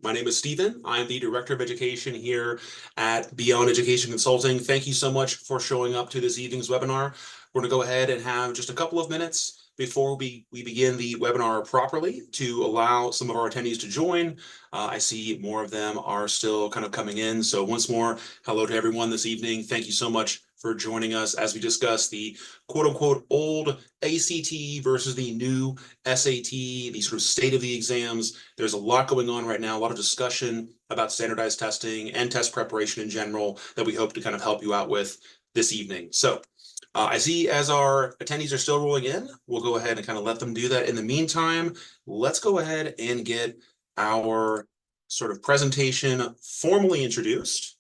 My name is Stephen. I'm the Director of Education here at Beyond Education Consulting. Thank you so much for showing up to this evening's webinar. We're going to go ahead and have just a couple of minutes before we begin the webinar properly to allow some of our attendees to join. I see more of them are still kind of coming in. So once more, hello to everyone this evening. Thank you so much for joining us as we discuss the quote unquote old ACT versus the new SAT, the sort of state of the exams. There's a lot going on right now, a lot of discussion about standardized testing and test preparation in general that we hope to kind of help you out with this evening. So I see as our attendees are still rolling in, we'll go ahead and kind of let them do that. In the meantime, let's go ahead and get our sort of presentation formally introduced.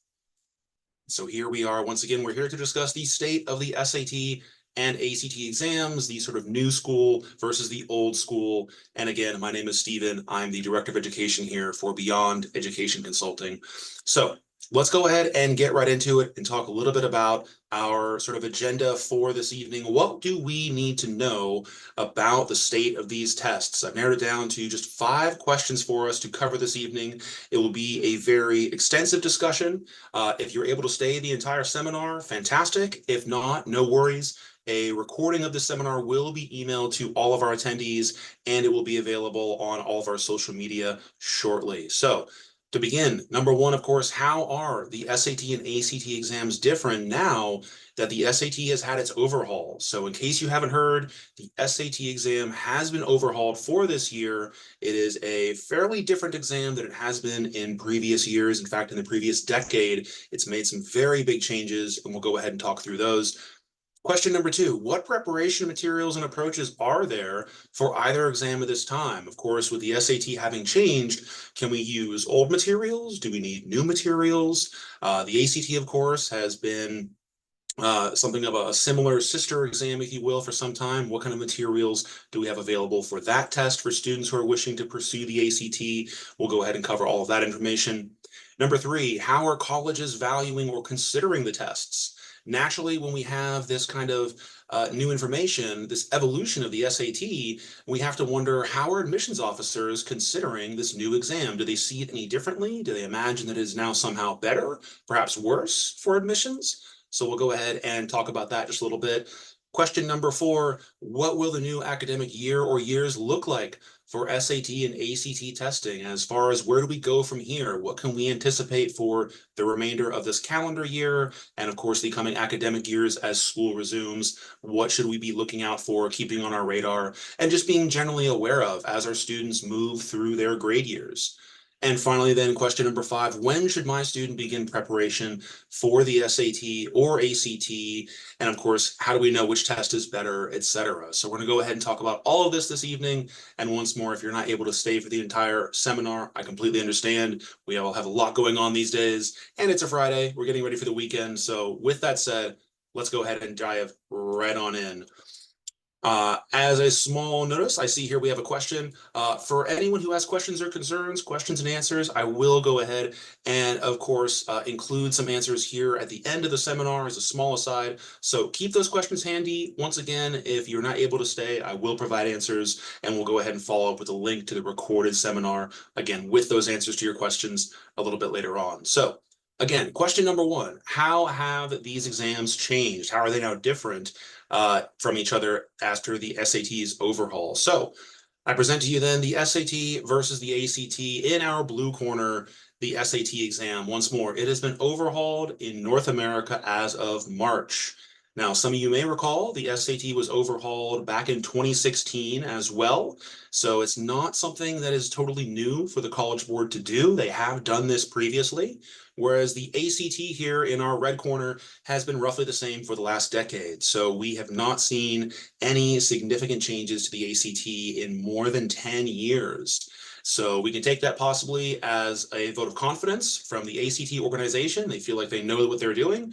So here we are. Once again, we're here to discuss the state of the SAT and ACT exams, the sort of new school versus the old school. And again, my name is Stephen. I'm the Director of Education here for Beyond Education Consulting. So let's go ahead and get right into it and talk a little bit about our sort of agenda for this evening. What do we need to know about the state of these tests? I've narrowed it down to just 5 questions for us to cover this evening. It will be a very extensive discussion. If you're able to stay the entire seminar, fantastic. If not, no worries. A recording of the seminar will be emailed to all of our attendees, and it will be available on all of our social media shortly. So to begin, number one, of course, how are the SAT and ACT exams different now that the SAT has had its overhaul? So in case you haven't heard, the SAT exam has been overhauled for this year. It is a fairly different exam than it has been in previous years. In fact, in the previous decade, it's made some very big changes, and we'll go ahead and talk through those. Question number 2, what preparation materials and approaches are there for either exam at this time? Of course, with the SAT having changed, can we use old materials? Do we need new materials? The ACT, of course, has been something of a similar sister exam, if you will, for some time. What kind of materials do we have available for that test for students who are wishing to pursue the ACT? We'll go ahead and cover all of that information. Number 3, how are colleges valuing or considering the tests? Naturally, when we have this kind of new information, this evolution of the SAT, we have to wonder, how are admissions officers considering this new exam? Do they see it any differently? Do they imagine that it is now somehow better, perhaps worse for admissions? So we'll go ahead and talk about that just a little bit. Question number 4, what will the new academic year or years look like for SAT and ACT testing? As far as where do we go from here? What can we anticipate for the remainder of this calendar year? And of course, the coming academic years as school resumes. What should we be looking out for, keeping on our radar, and just being generally aware of as our students move through their grade years? And finally, then question number 5, when should my student begin preparation for the SAT or ACT? And of course, how do we know which test is better, etc.? So we're going to go ahead and talk about all of this evening. And once more, if you're not able to stay for the entire seminar, I completely understand. We all have a lot going on these days, and it's a Friday. We're getting ready for the weekend. So with that said, let's go ahead and dive right on in. As a small notice, I see here we have a question. For anyone who has questions or concerns, questions and answers, I will go ahead and, of course, include some answers here at the end of the seminar as a small aside. So keep those questions handy. Once again, if you're not able to stay, I will provide answers, and we'll go ahead and follow up with a link to the recorded seminar, again, with those answers to your questions a little bit later on. So again, question number 1, how have these exams changed? How are they now different from each other after the SAT's overhaul? So I present to you then the SAT versus the ACT. In our blue corner, the SAT exam. Once more, it has been overhauled in North America as of March. Now, some of you may recall the SAT was overhauled back in 2016 as well. So it's not something that is totally new for the College Board to do. They have done this previously, whereas the ACT here in our red corner has been roughly the same for the last decade. So we have not seen any significant changes to the ACT in more than 10 years. So we can take that possibly as a vote of confidence from the ACT organization. They feel like they know what they're doing.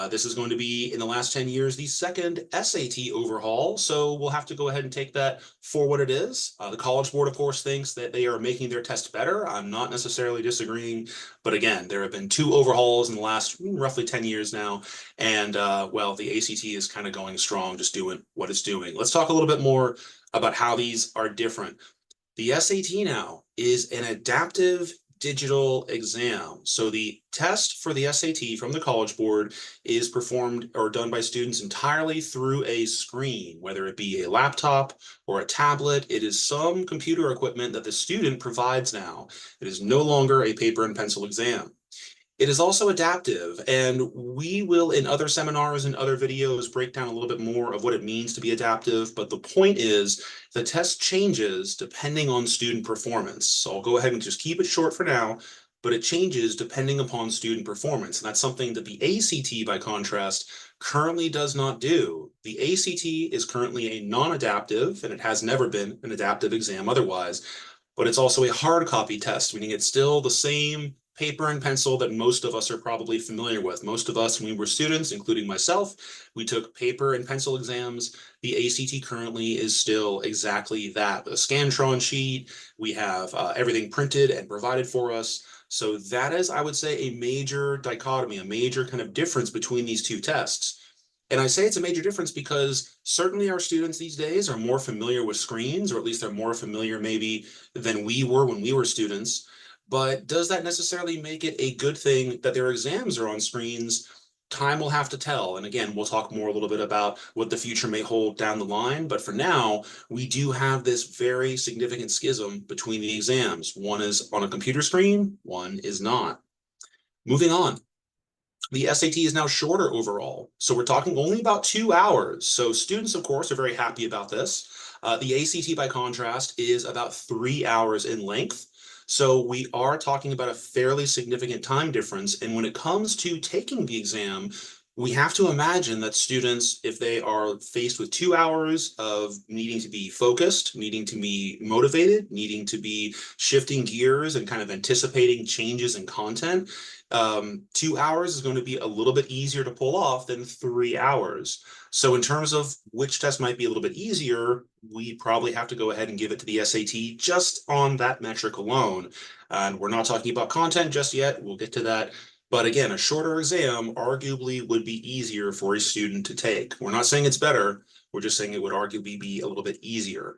This is going to be, in the last 10 years, the second SAT overhaul. So we'll have to go ahead and take that for what it is. The College Board, of course, thinks that they are making their test better. I'm not necessarily disagreeing. But again, there have been 2 overhauls in the last roughly 10 years now. And well, the ACT is kind of going strong, just doing what it's doing. Let's talk a little bit more about how these are different. The SAT now is an adaptive digital exam. So the test for the SAT from the College Board is performed or done by students entirely through a screen, whether it be a laptop or a tablet. It is some computer equipment that the student provides now. It is no longer a paper and pencil exam. It is also adaptive, and we will, in other seminars and other videos, break down a little bit more of what it means to be adaptive. But the point is, the test changes depending on student performance. So I'll go ahead and just keep it short for now, but it changes depending upon student performance. And that's something that the ACT, by contrast, currently does not do. The ACT is currently a non-adaptive, and it has never been an adaptive exam otherwise, but it's also a hard copy test, meaning it's still the same paper and pencil that most of us are probably familiar with. Most of us, when we were students, including myself, we took paper and pencil exams. The ACT currently is still exactly that. A Scantron sheet, we have everything printed and provided for us. So that is, I would say, a major dichotomy, a major kind of difference between these two tests. And I say it's a major difference because certainly our students these days are more familiar with screens, or at least they're more familiar maybe than we were when we were students. But does that necessarily make it a good thing that their exams are on screens? Time will have to tell. And again, we'll talk more a little bit about what the future may hold down the line. But for now, we do have this very significant schism between the exams. One is on a computer screen, one is not. Moving on. The SAT is now shorter overall. So we're talking only about 2 hours. So students, of course, are very happy about this. The ACT, by contrast, is about 3 hours in length. So we are talking about a fairly significant time difference. And when it comes to taking the exam, we have to imagine that students, if they are faced with 2 hours of needing to be focused, needing to be motivated, needing to be shifting gears and kind of anticipating changes in content, 2 hours is going to be a little bit easier to pull off than 3 hours. So in terms of which test might be a little bit easier, we probably have to go ahead and give it to the SAT just on that metric alone. And we're not talking about content just yet. We'll get to that. But again, a shorter exam arguably would be easier for a student to take. We're not saying it's better. We're just saying it would arguably be a little bit easier.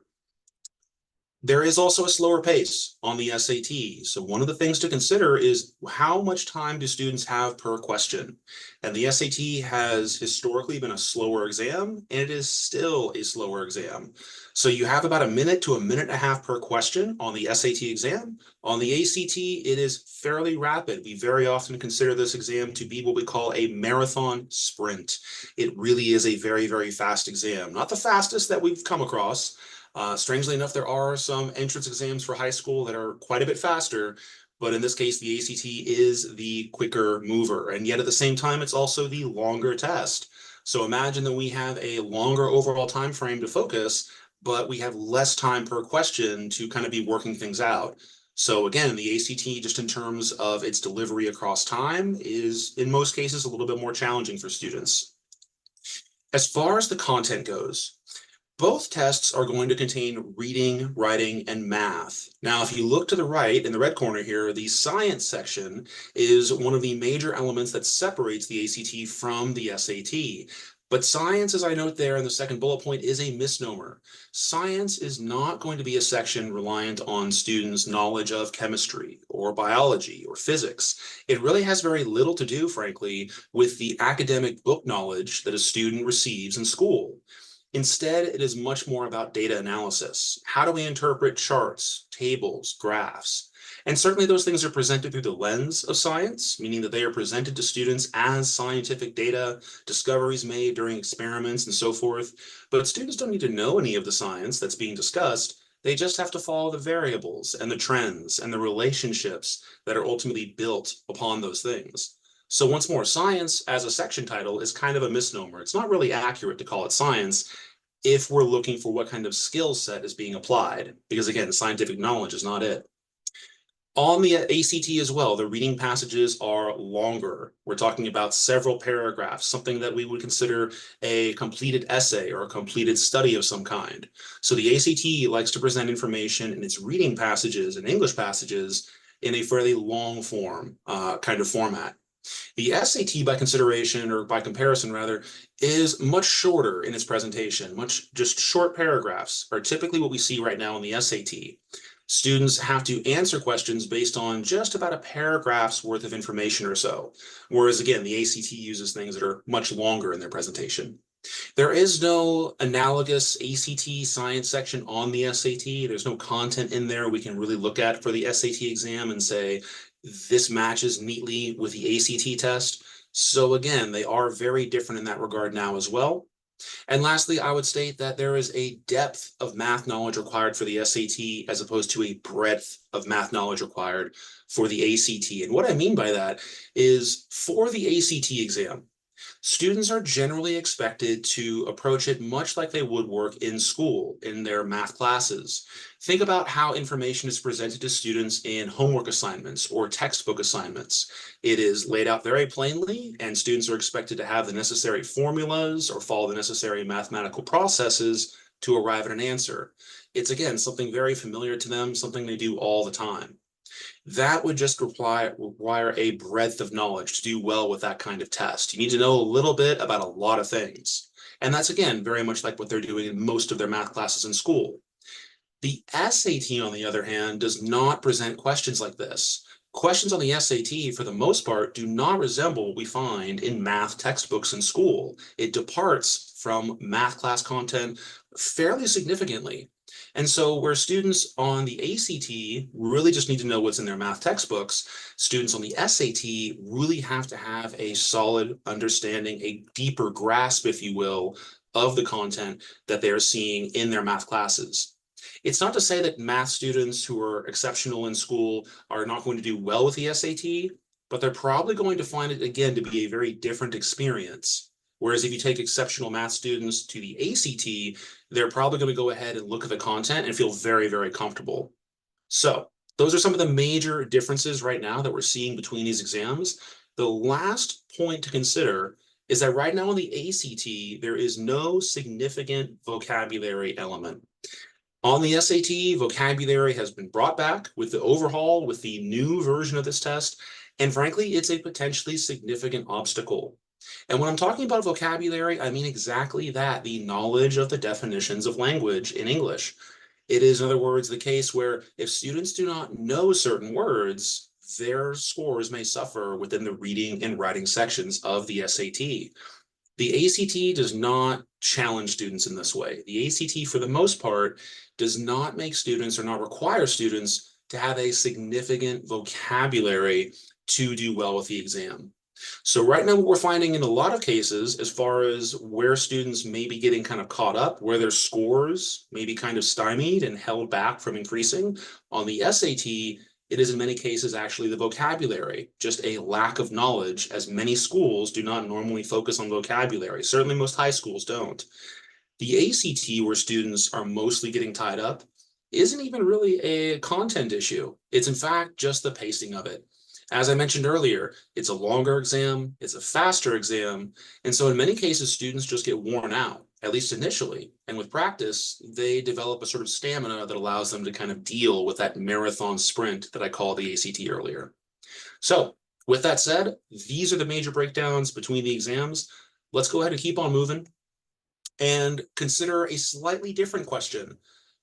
There is also a slower pace on the SAT. So one of the things to consider is how much time do students have per question? And the SAT has historically been a slower exam, and it is still a slower exam. So you have about a minute to a minute and a half per question on the SAT exam. On the ACT, it is fairly rapid. We very often consider this exam to be what we call a marathon sprint. It really is a very, very fast exam. Not the fastest that we've come across. Strangely enough, there are some entrance exams for high school that are quite a bit faster, but in this case, the ACT is the quicker mover. And yet at the same time, it's also the longer test. So imagine that we have a longer overall time frame to focus, but we have less time per question to kind of be working things out. So again, the ACT, just in terms of its delivery across time, is in most cases a little bit more challenging for students. As far as the content goes, both tests are going to contain reading, writing, and math. Now, if you look to the right in the red corner here, the science section is one of the major elements that separates the ACT from the SAT. But science, as I note there in the second bullet point, is a misnomer. Science is not going to be a section reliant on students' knowledge of chemistry or biology or physics. It really has very little to do, frankly, with the academic book knowledge that a student receives in school. Instead, it is much more about data analysis. How do we interpret charts, tables, graphs? And certainly those things are presented through the lens of science, meaning that they are presented to students as scientific data, discoveries made during experiments and so forth. But students don't need to know any of the science that's being discussed. They just have to follow the variables and the trends and the relationships that are ultimately built upon those things. So once more, science as a section title is kind of a misnomer. It's not really accurate to call it science if we're looking for what kind of skill set is being applied, because again, scientific knowledge is not it. On the ACT as well, the reading passages are longer. We're talking about several paragraphs, something that we would consider a completed essay or a completed study of some kind. So the ACT likes to present information in its reading passages and English passages in a fairly long form kind of format. The SAT, by consideration, or by comparison rather, is much shorter in its presentation. Just short paragraphs are typically what we see right now in the SAT. Students have to answer questions based on just about a paragraph's worth of information or so. Whereas again, the ACT uses things that are much longer in their presentation. There is no analogous ACT science section on the SAT. There's no content in there we can really look at for the SAT exam and say, this matches neatly with the ACT test. So again, they are very different in that regard now as well. And lastly, I would state that there is a depth of math knowledge required for the SAT as opposed to a breadth of math knowledge required for the ACT. And what I mean by that is for the ACT exam, students are generally expected to approach it much like they would work in school in their math classes. Think about how information is presented to students in homework assignments or textbook assignments. It is laid out very plainly, and students are expected to have the necessary formulas or follow the necessary mathematical processes to arrive at an answer. It's, again, something very familiar to them, something they do all the time. That would just require a breadth of knowledge to do well with that kind of test. You need to know a little bit about a lot of things. And that's, again, very much like what they're doing in most of their math classes in school. The SAT, on the other hand, does not present questions like this. Questions on the SAT, for the most part, do not resemble what we find in math textbooks in school. It departs from math class content fairly significantly. And so where students on the ACT really just need to know what's in their math textbooks, students on the SAT really have to have a solid understanding, a deeper grasp, if you will, of the content that they're seeing in their math classes. It's not to say that math students who are exceptional in school are not going to do well with the SAT, but they're probably going to find it, again, to be a very different experience. Whereas if you take exceptional math students to the ACT, they're probably going to go ahead and look at the content and feel very, very comfortable. So those are some of the major differences right now that we're seeing between these exams. The last point to consider is that right now on the ACT, there is no significant vocabulary element. On the SAT, vocabulary has been brought back with the overhaul, with the new version of this test, and frankly, it's a potentially significant obstacle. And when I'm talking about vocabulary, I mean exactly that, the knowledge of the definitions of language in English. It is, in other words, the case where if students do not know certain words, their scores may suffer within the reading and writing sections of the SAT. The ACT does not challenge students in this way. The ACT, for the most part, does not make students or not require students to have a significant vocabulary to do well with the exam. So right now, what we're finding in a lot of cases, as far as where students may be getting kind of caught up, where their scores may be kind of stymied and held back from increasing, on the SAT, it is in many cases actually the vocabulary, just a lack of knowledge, as many schools do not normally focus on vocabulary. Certainly most high schools don't. The ACT, where students are mostly getting tied up, isn't even really a content issue. It's in fact just the pacing of it. As I mentioned earlier, it's a longer exam, it's a faster exam, and so in many cases, students just get worn out, at least initially. And with practice, they develop a sort of stamina that allows them to kind of deal with that marathon sprint that I called the ACT earlier. So with that said, these are the major breakdowns between the exams. Let's go ahead and keep on moving and consider a slightly different question.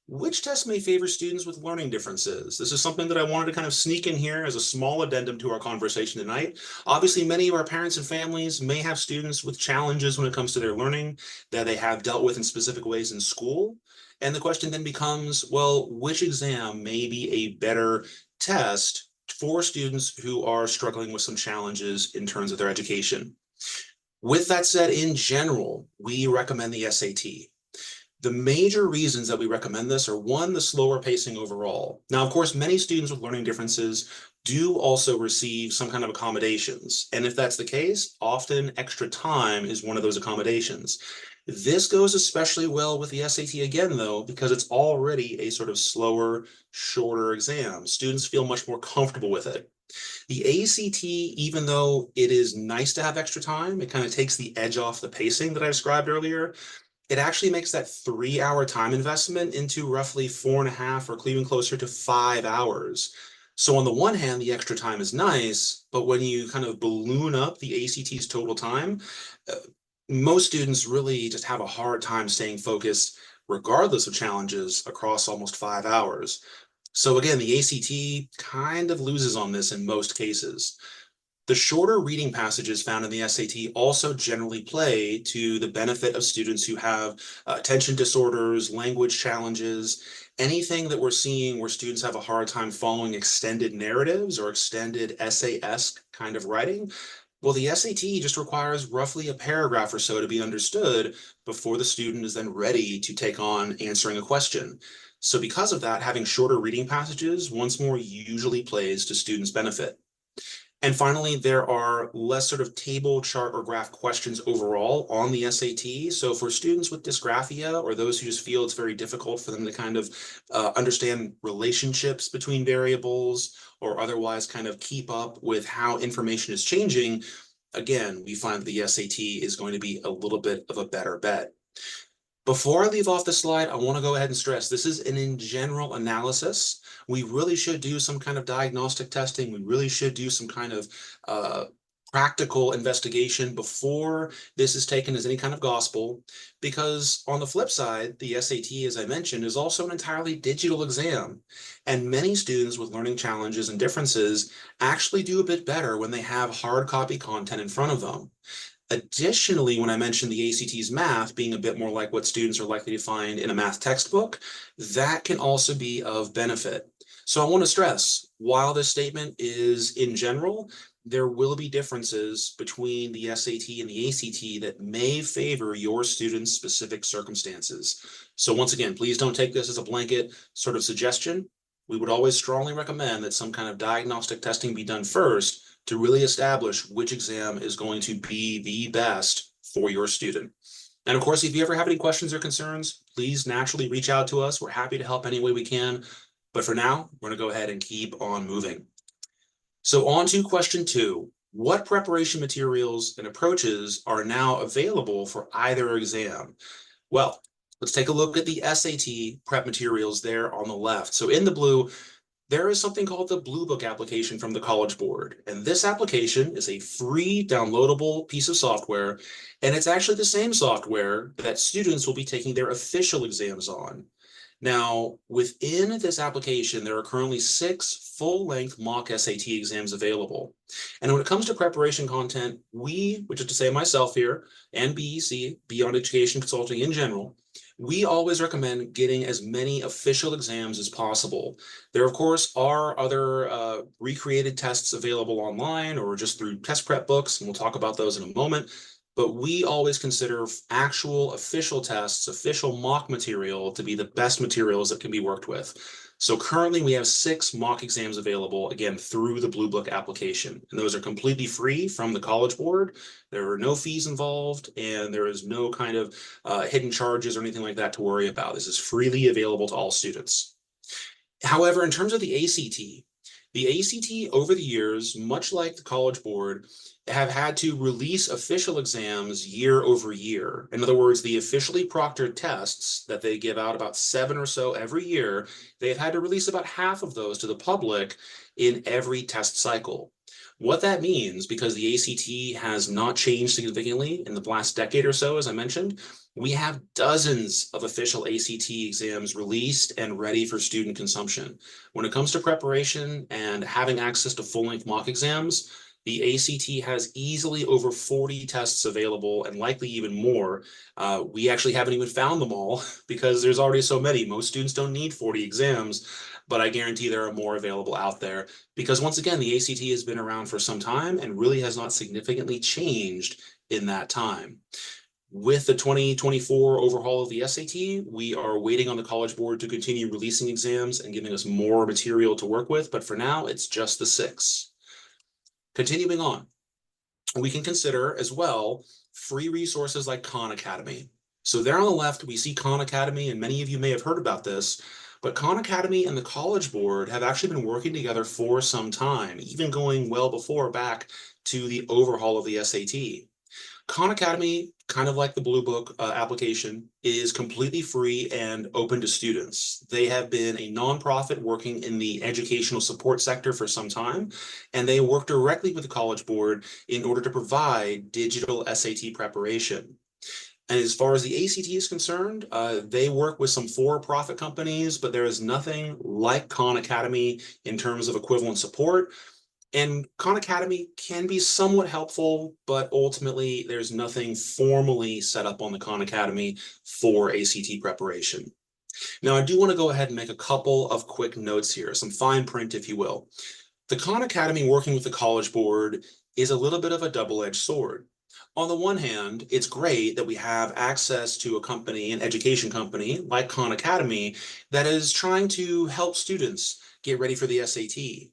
Which test may favor students with learning differences? This is something that I wanted to kind of sneak in here as a small addendum to our conversation tonight. Obviously, many of our parents and families may have students with challenges when it comes to their learning that they have dealt with in specific ways in school. And the question then becomes, well, which exam may be a better test for students who are struggling with some challenges in terms of their education? With that said, in general, we recommend the SAT. The major reasons that we recommend this are, one, the slower pacing overall. Now, of course, many students with learning differences do also receive some kind of accommodations. And if that's the case, often extra time is one of those accommodations. This goes especially well with the SAT again, though, because it's already a sort of slower, shorter exam. Students feel much more comfortable with it. The ACT, even though it is nice to have extra time, it kind of takes the edge off the pacing that I described earlier. It actually makes that 3-hour time investment into roughly 4.5 or even closer to 5 hours. So on the one hand, the extra time is nice, but when you kind of balloon up the ACT's total time, most students really just have a hard time staying focused regardless of challenges across almost 5 hours. So again, the ACT kind of loses on this in most cases. The shorter reading passages found in the SAT also generally play to the benefit of students who have attention disorders, language challenges, anything that we're seeing where students have a hard time following extended narratives or extended essay-esque kind of writing. Well, the SAT just requires roughly a paragraph or so to be understood before the student is then ready to take on answering a question. So because of that, having shorter reading passages once more usually plays to students' benefit. And finally, there are less sort of table, chart, or graph questions overall on the SAT. So for students with dysgraphia or those who just feel it's very difficult for them to kind of understand relationships between variables or otherwise kind of keep up with how information is changing, again, we find the SAT is going to be a little bit of a better bet. Before I leave off the slide, I want to go ahead and stress this is an in general analysis. We really should do some kind of diagnostic testing. We really should do some kind of practical investigation before this is taken as any kind of gospel, because on the flip side, the SAT, as I mentioned, is also an entirely digital exam. And many students with learning challenges and differences actually do a bit better when they have hard copy content in front of them. Additionally, when I mentioned the ACT's math being a bit more like what students are likely to find in a math textbook, that can also be of benefit. So I want to stress, while this statement is in general, there will be differences between the SAT and the ACT that may favor your student's specific circumstances. So once again, please don't take this as a blanket sort of suggestion. We would always strongly recommend that some kind of diagnostic testing be done first to really establish which exam is going to be the best for your student. And of course, if you ever have any questions or concerns, please naturally reach out to us. We're happy to help any way we can. But for now, we're going to go ahead and keep on moving. So on to question 2. What preparation materials and approaches are now available for either exam? Well, let's take a look at the SAT prep materials there on the left. So in the blue, there is something called the Blue Book application from the College Board. And this application is a free downloadable piece of software. And it's actually the same software that students will be taking their official exams on. Now, within this application, there are currently 6 full-length mock SAT exams available. And when it comes to preparation content, we, which is to say myself here, and BEC, Beyond Education Consulting in general, we always recommend getting as many official exams as possible. There, of course, are other recreated tests available online or just through test prep books, and we'll talk about those in a moment. But we always consider actual official tests, official mock material to be the best materials that can be worked with. So currently we have 6 mock exams available, again, through the Blue Book application. And those are completely free from the College Board. There are no fees involved, and there is no kind of hidden charges or anything like that to worry about. This is freely available to all students. However, in terms of the ACT over the years, much like the College Board, have had to release official exams year over year. In other words, the officially proctored tests that they give out, about 7 or so every year, they've had to release about half of those to the public in every test cycle. What that means, because the ACT has not changed significantly in the last decade or so, as I mentioned, we have dozens of official ACT exams released and ready for student consumption. When it comes to preparation and having access to full-length mock exams, the ACT has easily over 40 tests available and likely even more. We actually haven't even found them all because there's already so many. Most students don't need 40 exams, but I guarantee there are more available out there because once again, the ACT has been around for some time and really has not significantly changed in that time. With the 2024 overhaul of the SAT, we are waiting on the College Board to continue releasing exams and giving us more material to work with, but for now, it's just the 6. Continuing on, we can consider as well free resources like Khan Academy. So there on the left, we see Khan Academy, and many of you may have heard about this, but Khan Academy and the College Board have actually been working together for some time, even going well before back to the overhaul of the SAT. Khan Academy, kind of like the Blue Book application, is completely free and open to students. They have been a nonprofit working in the educational support sector for some time, and they work directly with the College Board in order to provide digital SAT preparation. And as far as the ACT is concerned, they work with some for-profit companies, but there is nothing like Khan Academy in terms of equivalent support. And Khan Academy can be somewhat helpful, but ultimately there's nothing formally set up on the Khan Academy for ACT preparation. Now, I do want to go ahead and make a couple of quick notes here, some fine print, if you will. The Khan Academy working with the College Board is a little bit of a double-edged sword. On the one hand, it's great that we have access to a company, an education company like Khan Academy, that is trying to help students get ready for the SAT.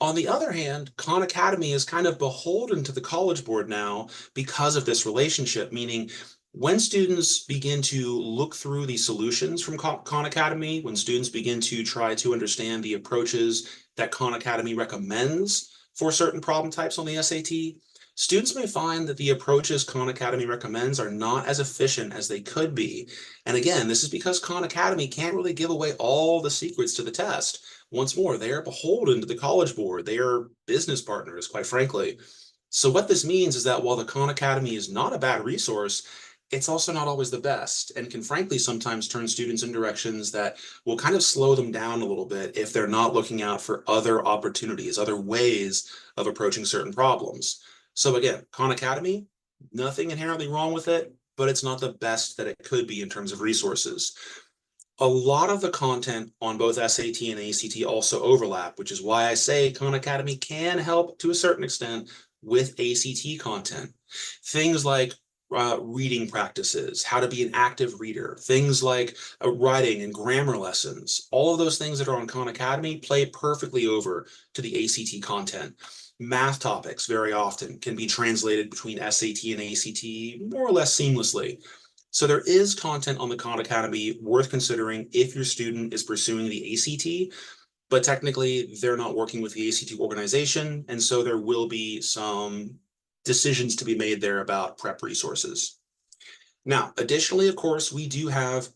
On the other hand, Khan Academy is kind of beholden to the College Board now because of this relationship, meaning when students begin to look through the solutions from Khan Academy, when students begin to try to understand the approaches that Khan Academy recommends for certain problem types on the SAT, students may find that the approaches Khan Academy recommends are not as efficient as they could be. And again, this is because Khan Academy can't really give away all the secrets to the test. Once more, they are beholden to the College Board. They are business partners, quite frankly. So what this means is that while the Khan Academy is not a bad resource, it's also not always the best and can frankly sometimes turn students in directions that will kind of slow them down a little bit if they're not looking out for other opportunities, other ways of approaching certain problems. So again, Khan Academy, nothing inherently wrong with it, but it's not the best that it could be in terms of resources. A lot of the content on both SAT and ACT also overlap, which is why I say Khan Academy can help to a certain extent with ACT content. Things like reading practices, how to be an active reader, things like writing and grammar lessons. All of those things that are on Khan Academy play perfectly over to the ACT content. Math topics very often can be translated between SAT and ACT more or less seamlessly. So there is content on the Khan Academy worth considering if your student is pursuing the ACT, but technically they're not working with the ACT organization, and so there will be some decisions to be made there about prep resources. Now, additionally, of course, we do have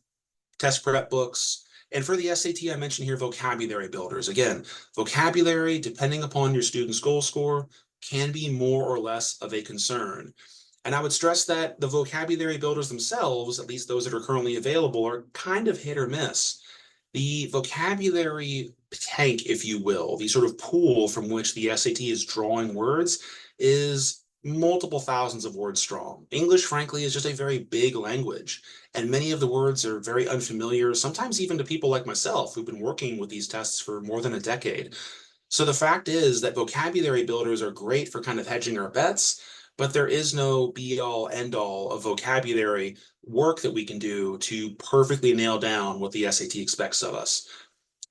test prep books. And for the SAT, I mentioned here vocabulary builders. Again, vocabulary, depending upon your student's goal score, can be more or less of a concern. And I would stress that the vocabulary builders themselves, at least those that are currently available, are kind of hit or miss. The vocabulary tank, if you will, the sort of pool from which the SAT is drawing words, is multiple thousands of words strong. English, frankly, is just a very big language, and many of the words are very unfamiliar, sometimes even to people like myself who've been working with these tests for more than a decade. So the fact is that vocabulary builders are great for kind of hedging our bets, but there is no be all end all of vocabulary work that we can do to perfectly nail down what the SAT expects of us.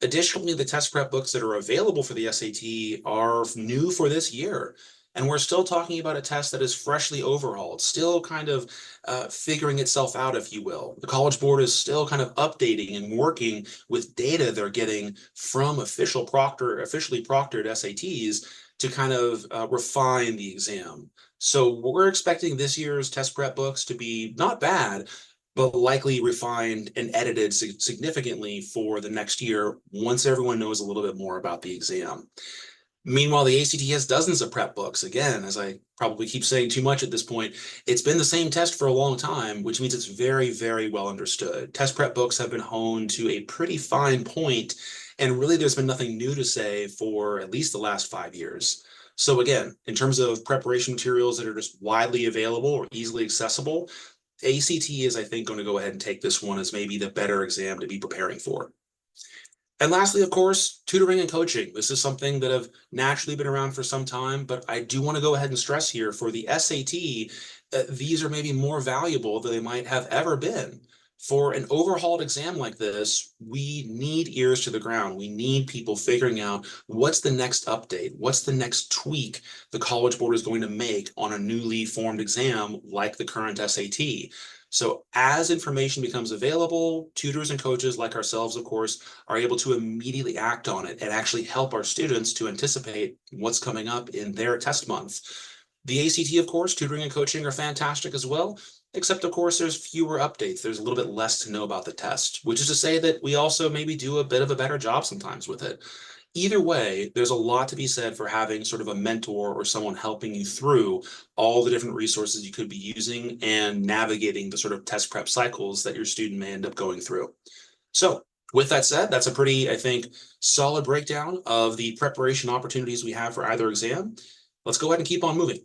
Additionally, the test prep books that are available for the SAT are new for this year. And we're still talking about a test that is freshly overhauled, still kind of figuring itself out, if you will. The College Board is still kind of updating and working with data they're getting from officially proctored SATs to kind of refine the exam. So we're expecting this year's test prep books to be not bad, but likely refined and edited significantly for the next year once everyone knows a little bit more about the exam. Meanwhile, the ACT has dozens of prep books. Again, as I probably keep saying too much at this point, it's been the same test for a long time, which means it's very, very well understood. Test prep books have been honed to a pretty fine point, and really there's been nothing new to say for at least the last 5 years. So again, in terms of preparation materials that are just widely available or easily accessible, ACT is, I think, going to go ahead and take this one as maybe the better exam to be preparing for. And lastly, of course, tutoring and coaching. This is something that have naturally been around for some time, but I do want to go ahead and stress here for the SAT, these are maybe more valuable than they might have ever been. For an overhauled exam like this, we need ears to the ground. We need people figuring out what's the next update, what's the next tweak the College Board is going to make on a newly formed exam like the current SAT. So as information becomes available, tutors and coaches like ourselves, of course, are able to immediately act on it and actually help our students to anticipate what's coming up in their test month. The ACT, of course, tutoring and coaching are fantastic as well, except of course there's fewer updates. There's a little bit less to know about the test, which is to say that we also maybe do a bit of a better job sometimes with it. Either way, there's a lot to be said for having sort of a mentor or someone helping you through all the different resources you could be using and navigating the sort of test prep cycles that your student may end up going through. So with that said, that's a pretty, I think, solid breakdown of the preparation opportunities we have for either exam. Let's go ahead and keep on moving.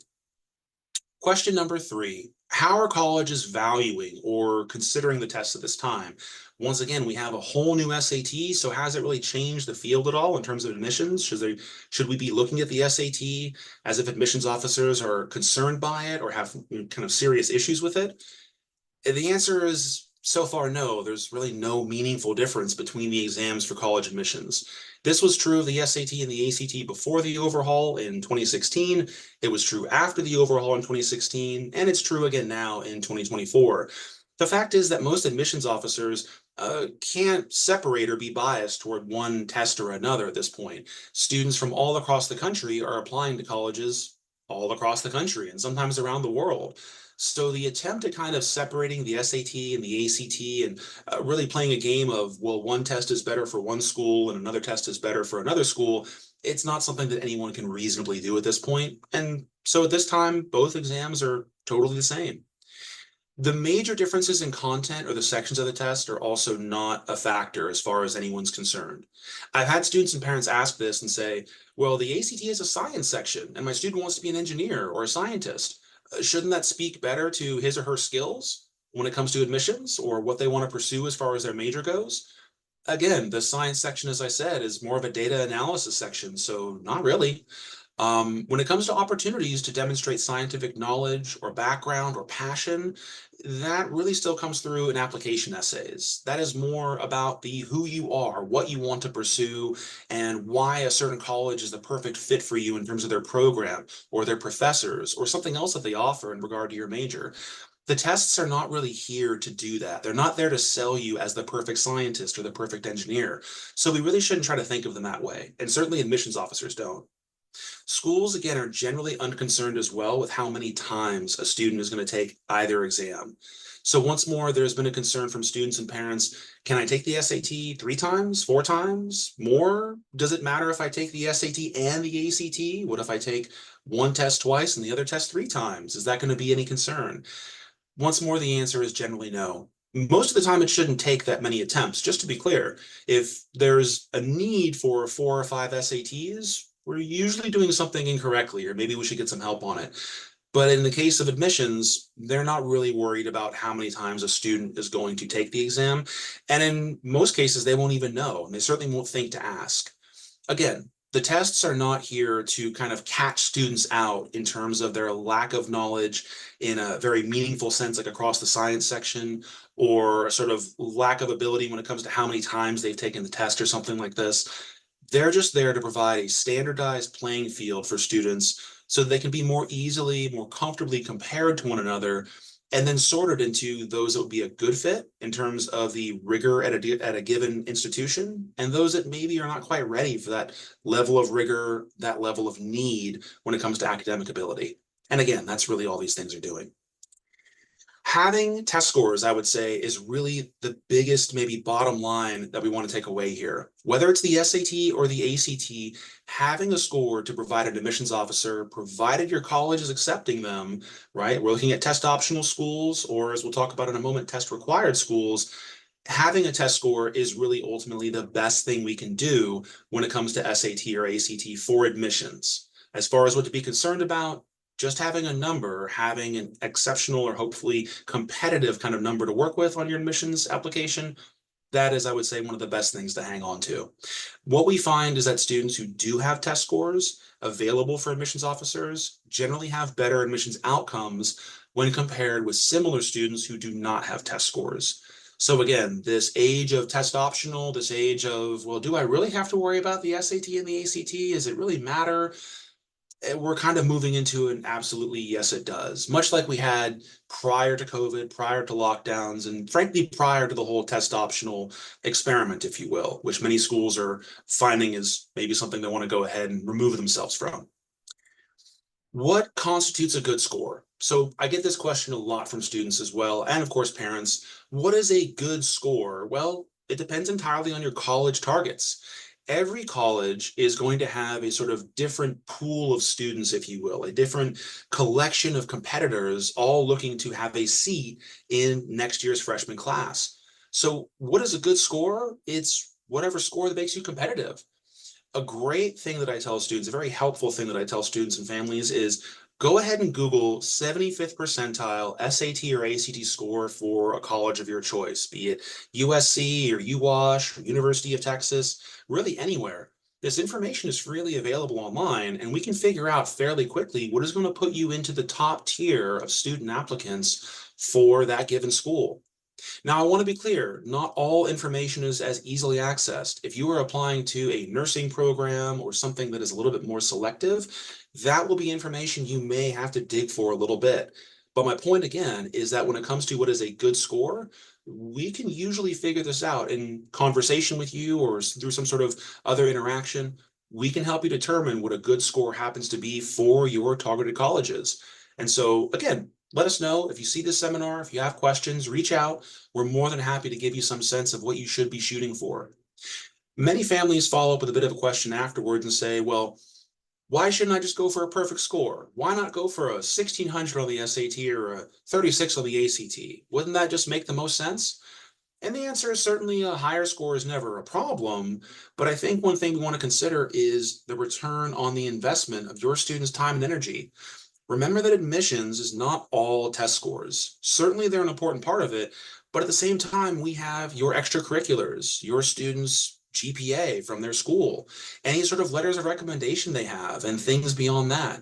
Question number 3, how are colleges valuing or considering the tests at this time? Once again, we have a whole new SAT, so has it really changed the field at all in terms of admissions? Should we be looking at the SAT as if admissions officers are concerned by it or have kind of serious issues with it? The answer is so far no. There's really no meaningful difference between the exams for college admissions. This was true of the SAT and the ACT before the overhaul in 2016. It was true after the overhaul in 2016, and it's true again now in 2024. The fact is that most admissions officers can't separate or be biased toward one test or another at this point. Students from all across the country are applying to colleges all across the country and sometimes around the world. So the attempt at kind of separating the SAT and the ACT and really playing a game of, well, one test is better for one school and another test is better for another school, it's not something that anyone can reasonably do at this point. And so at this time, both exams are totally the same. The major differences in content or the sections of the test are also not a factor as far as anyone's concerned. I've had students and parents ask this and say, well, the ACT is a science section and my student wants to be an engineer or a scientist. Shouldn't that speak better to his or her skills when it comes to admissions or what they want to pursue as far as their major goes? Again, the science section, as I said, is more of a data analysis section, so not really. When it comes to opportunities to demonstrate scientific knowledge or background or passion, that really still comes through in application essays. That is more about the who you are, what you want to pursue, and why a certain college is the perfect fit for you in terms of their program or their professors or something else that they offer in regard to your major. The tests are not really here to do that. They're not there to sell you as the perfect scientist or the perfect engineer. So we really shouldn't try to think of them that way. And certainly admissions officers don't. Schools, again, are generally unconcerned as well with how many times a student is going to take either exam. So once more, there's been a concern from students and parents. Can I take the SAT 3 times, 4 times, more? Does it matter if I take the SAT and the ACT? What if I take one test twice and the other test 3 times? Is that going to be any concern? Once more, the answer is generally no. Most of the time, it shouldn't take that many attempts. Just to be clear, if there's a need for 4 or 5 SATs, we're usually doing something incorrectly, or maybe we should get some help on it. But in the case of admissions, they're not really worried about how many times a student is going to take the exam. And in most cases, they won't even know, and they certainly won't think to ask. Again, the tests are not here to kind of catch students out in terms of their lack of knowledge in a very meaningful sense, like across the science section, or a sort of lack of ability when it comes to how many times they've taken the test or something like this. They're just there to provide a standardized playing field for students so that they can be more easily, more comfortably compared to one another and then sorted into those that would be a good fit in terms of the rigor at a given institution and those that maybe are not quite ready for that level of rigor, that level of need when it comes to academic ability. And again, that's really all these things are doing. Having test scores, I would say, is really the biggest, maybe bottom line that we want to take away here. Whether it's the SAT or the ACT, having a score to provide an admissions officer, provided your college is accepting them, right? We're looking at test optional schools, or as we'll talk about in a moment, test required schools. Having a test score is really ultimately the best thing we can do when it comes to SAT or ACT for admissions. As far as what to be concerned about, just having a number, having an exceptional or hopefully competitive kind of number to work with on your admissions application, that is, I would say, one of the best things to hang on to. What we find is that students who do have test scores available for admissions officers generally have better admissions outcomes when compared with similar students who do not have test scores. So again, this age of test optional, this age of, well, do I really have to worry about the SAT and the ACT? Does it really matter? We're kind of moving into an absolutely yes, it does. Much like we had prior to COVID, prior to lockdowns, and frankly, prior to the whole test optional experiment, if you will, which many schools are finding is maybe something they want to go ahead and remove themselves from. What constitutes a good score? So I get this question a lot from students as well, and of course, parents. What is a good score? Well, it depends entirely on your college targets. every college is going to have a sort of different pool of students, if you will, a different collection of competitors all looking to have a seat in next year's freshman class. So what is a good score? It's whatever score that makes you competitive. A great thing that I tell students, a very helpful thing that I tell students and families is go ahead and Google 75th percentile SAT or ACT score for a college of your choice, be it USC or UWash or University of Texas, really anywhere. This information is freely available online, and we can figure out fairly quickly what is going to put you into the top tier of student applicants for that given school. Now, I want to be clear, not all information is as easily accessed. If you are applying to a nursing program or something that is a little bit more selective, that will be information you may have to dig for a little bit. But my point again is that when it comes to what is a good score, we can usually figure this out in conversation with you or through some sort of other interaction. We can help you determine what a good score happens to be for your targeted colleges. And so, again, let us know if you see this seminar, if you have questions, reach out. We're more than happy to give you some sense of what you should be shooting for. Many families follow up with a bit of a question afterwards and say, well, why shouldn't I just go for a perfect score? Why not go for a 1600 on the SAT or a 36 on the ACT? Wouldn't that just make the most sense? And the answer is certainly a higher score is never a problem. But I think one thing we want to consider is the return on the investment of your students' time and energy. Remember that admissions is not all test scores. Certainly, they're an important part of it, but at the same time, we have your extracurriculars, your students' GPA from their school, any sort of letters of recommendation they have, and things beyond that.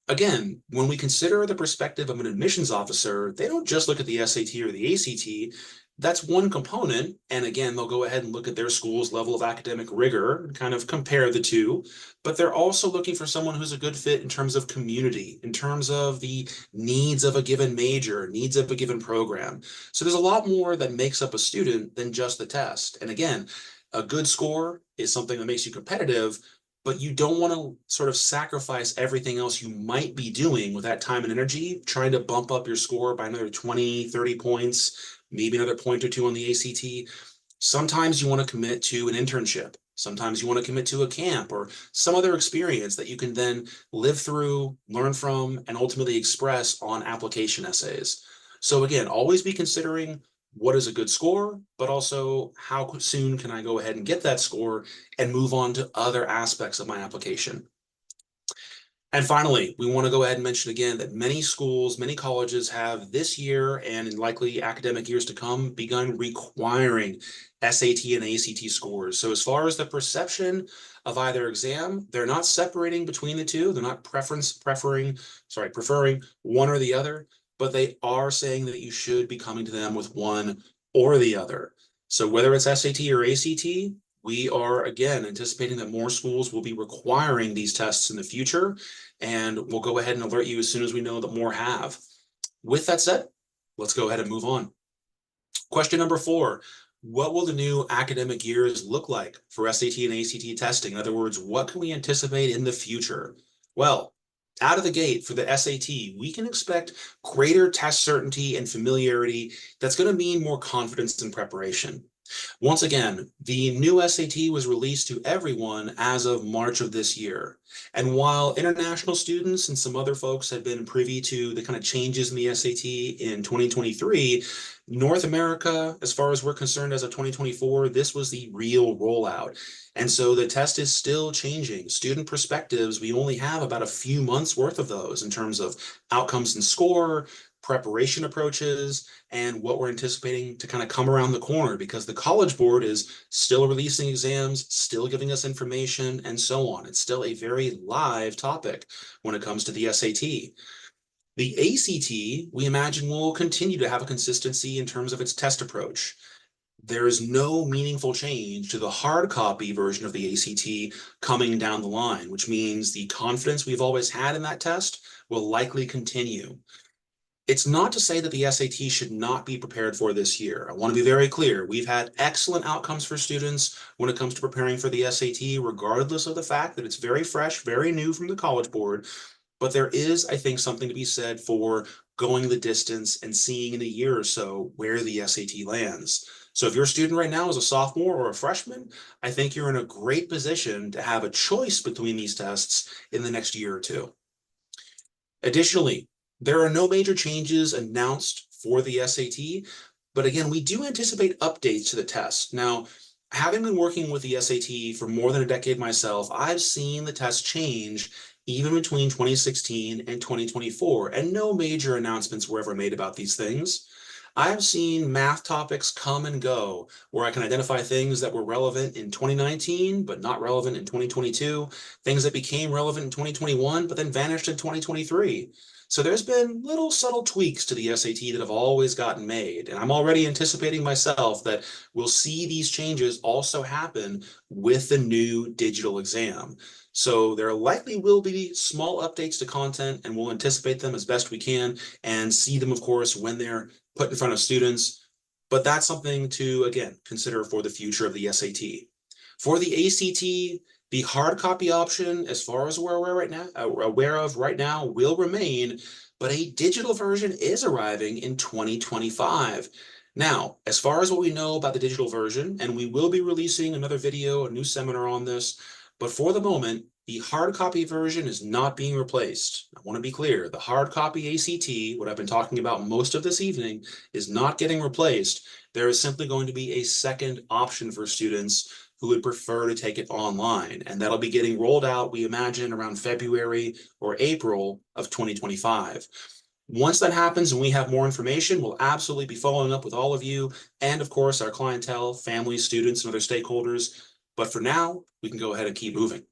Again, when we consider the perspective of an admissions officer, they don't just look at the SAT or the ACT. That's one component. And again, they'll go ahead and look at their school's level of academic rigor and kind of compare the two. But they're also looking for someone who's a good fit in terms of community, in terms of the needs of a given major, needs of a given program. So there's a lot more that makes up a student than just the test. And again, a good score is something that makes you competitive, but you don't want to sort of sacrifice everything else you might be doing with that time and energy, trying to bump up your score by another 20, 30 points, maybe another point or two on the ACT. Sometimes you want to commit to an internship. Sometimes you want to commit to a camp or some other experience that you can then live through, learn from, and ultimately express on application essays. So again, always be considering what is a good score, but also how soon can I go ahead and get that score and move on to other aspects of my application. And finally, we want to go ahead and mention again that many schools, many colleges have this year and in likely academic years to come begun requiring SAT and ACT scores. So as far as the perception of either exam, they're not separating between the two. They're not preferring one or the other, but they are saying that you should be coming to them with one or the other. So whether it's SAT or ACT, we are again anticipating that more schools will be requiring these tests in the future, and we'll go ahead and alert you as soon as we know that more have. With that said, let's go ahead and move on. Question number 4. What will the new academic years look like for SAT and ACT testing? In other words, what can we anticipate in the future? Well, out of the gate for the SAT, we can expect greater test certainty and familiarity. That's going to mean more confidence in preparation. Once again, the new SAT was released to everyone as of March of this year. And while international students and some other folks had been privy to the kind of changes in the SAT in 2023, North America, as far as we're concerned as of 2024, this was the real rollout. And so the test is still changing. Student perspectives, we only have about a few months worth of those in terms of outcomes and score, preparation approaches, and what we're anticipating to kind of come around the corner, because the College Board is still releasing exams, still giving us information, and so on. It's still a very live topic when it comes to the SAT. The ACT, we imagine, will continue to have a consistency in terms of its test approach. There is no meaningful change to the hard copy version of the ACT coming down the line, which means the confidence we've always had in that test will likely continue. It's not to say that the SAT should not be prepared for this year. I want to be very clear. We've had excellent outcomes for students when it comes to preparing for the SAT, regardless of the fact that it's very fresh, very new from the College Board. But there is, I think, something to be said for going the distance and seeing in a year or so where the SAT lands. So if your student right now is a sophomore or a freshman, I think you're in a great position to have a choice between these tests in the next year or two. Additionally, there are no major changes announced for the SAT, but again, we do anticipate updates to the test. Now, having been working with the SAT for more than a decade myself, I've seen the test change even between 2016 and 2024, and no major announcements were ever made about these things. I've seen math topics come and go where I can identify things that were relevant in 2019, but not relevant in 2022, things that became relevant in 2021, but then vanished in 2023. So there's been little subtle tweaks to the SAT that have always gotten made. And I'm already anticipating myself that we'll see these changes also happen with the new digital exam. So there likely will be small updates to content, and we'll anticipate them as best we can and see them, of course, when they're put in front of students. But that's something to, again, consider for the future of the SAT. For the ACT, the hard copy option, as far as we're aware of right now, will remain, but a digital version is arriving in 2025. Now, as far as what we know about the digital version, and we will be releasing another video, a new seminar on this, but for the moment, the hard copy version is not being replaced. I want to be clear, the hard copy ACT, what I've been talking about most of this evening, is not getting replaced. There is simply going to be a second option for students who would prefer to take it online, and that'll be getting rolled out, we imagine, around February or April of 2025. Once that happens and we have more information, we'll absolutely be following up with all of you and, of course, our clientele, families, students, and other stakeholders. But for now, we can go ahead and keep moving.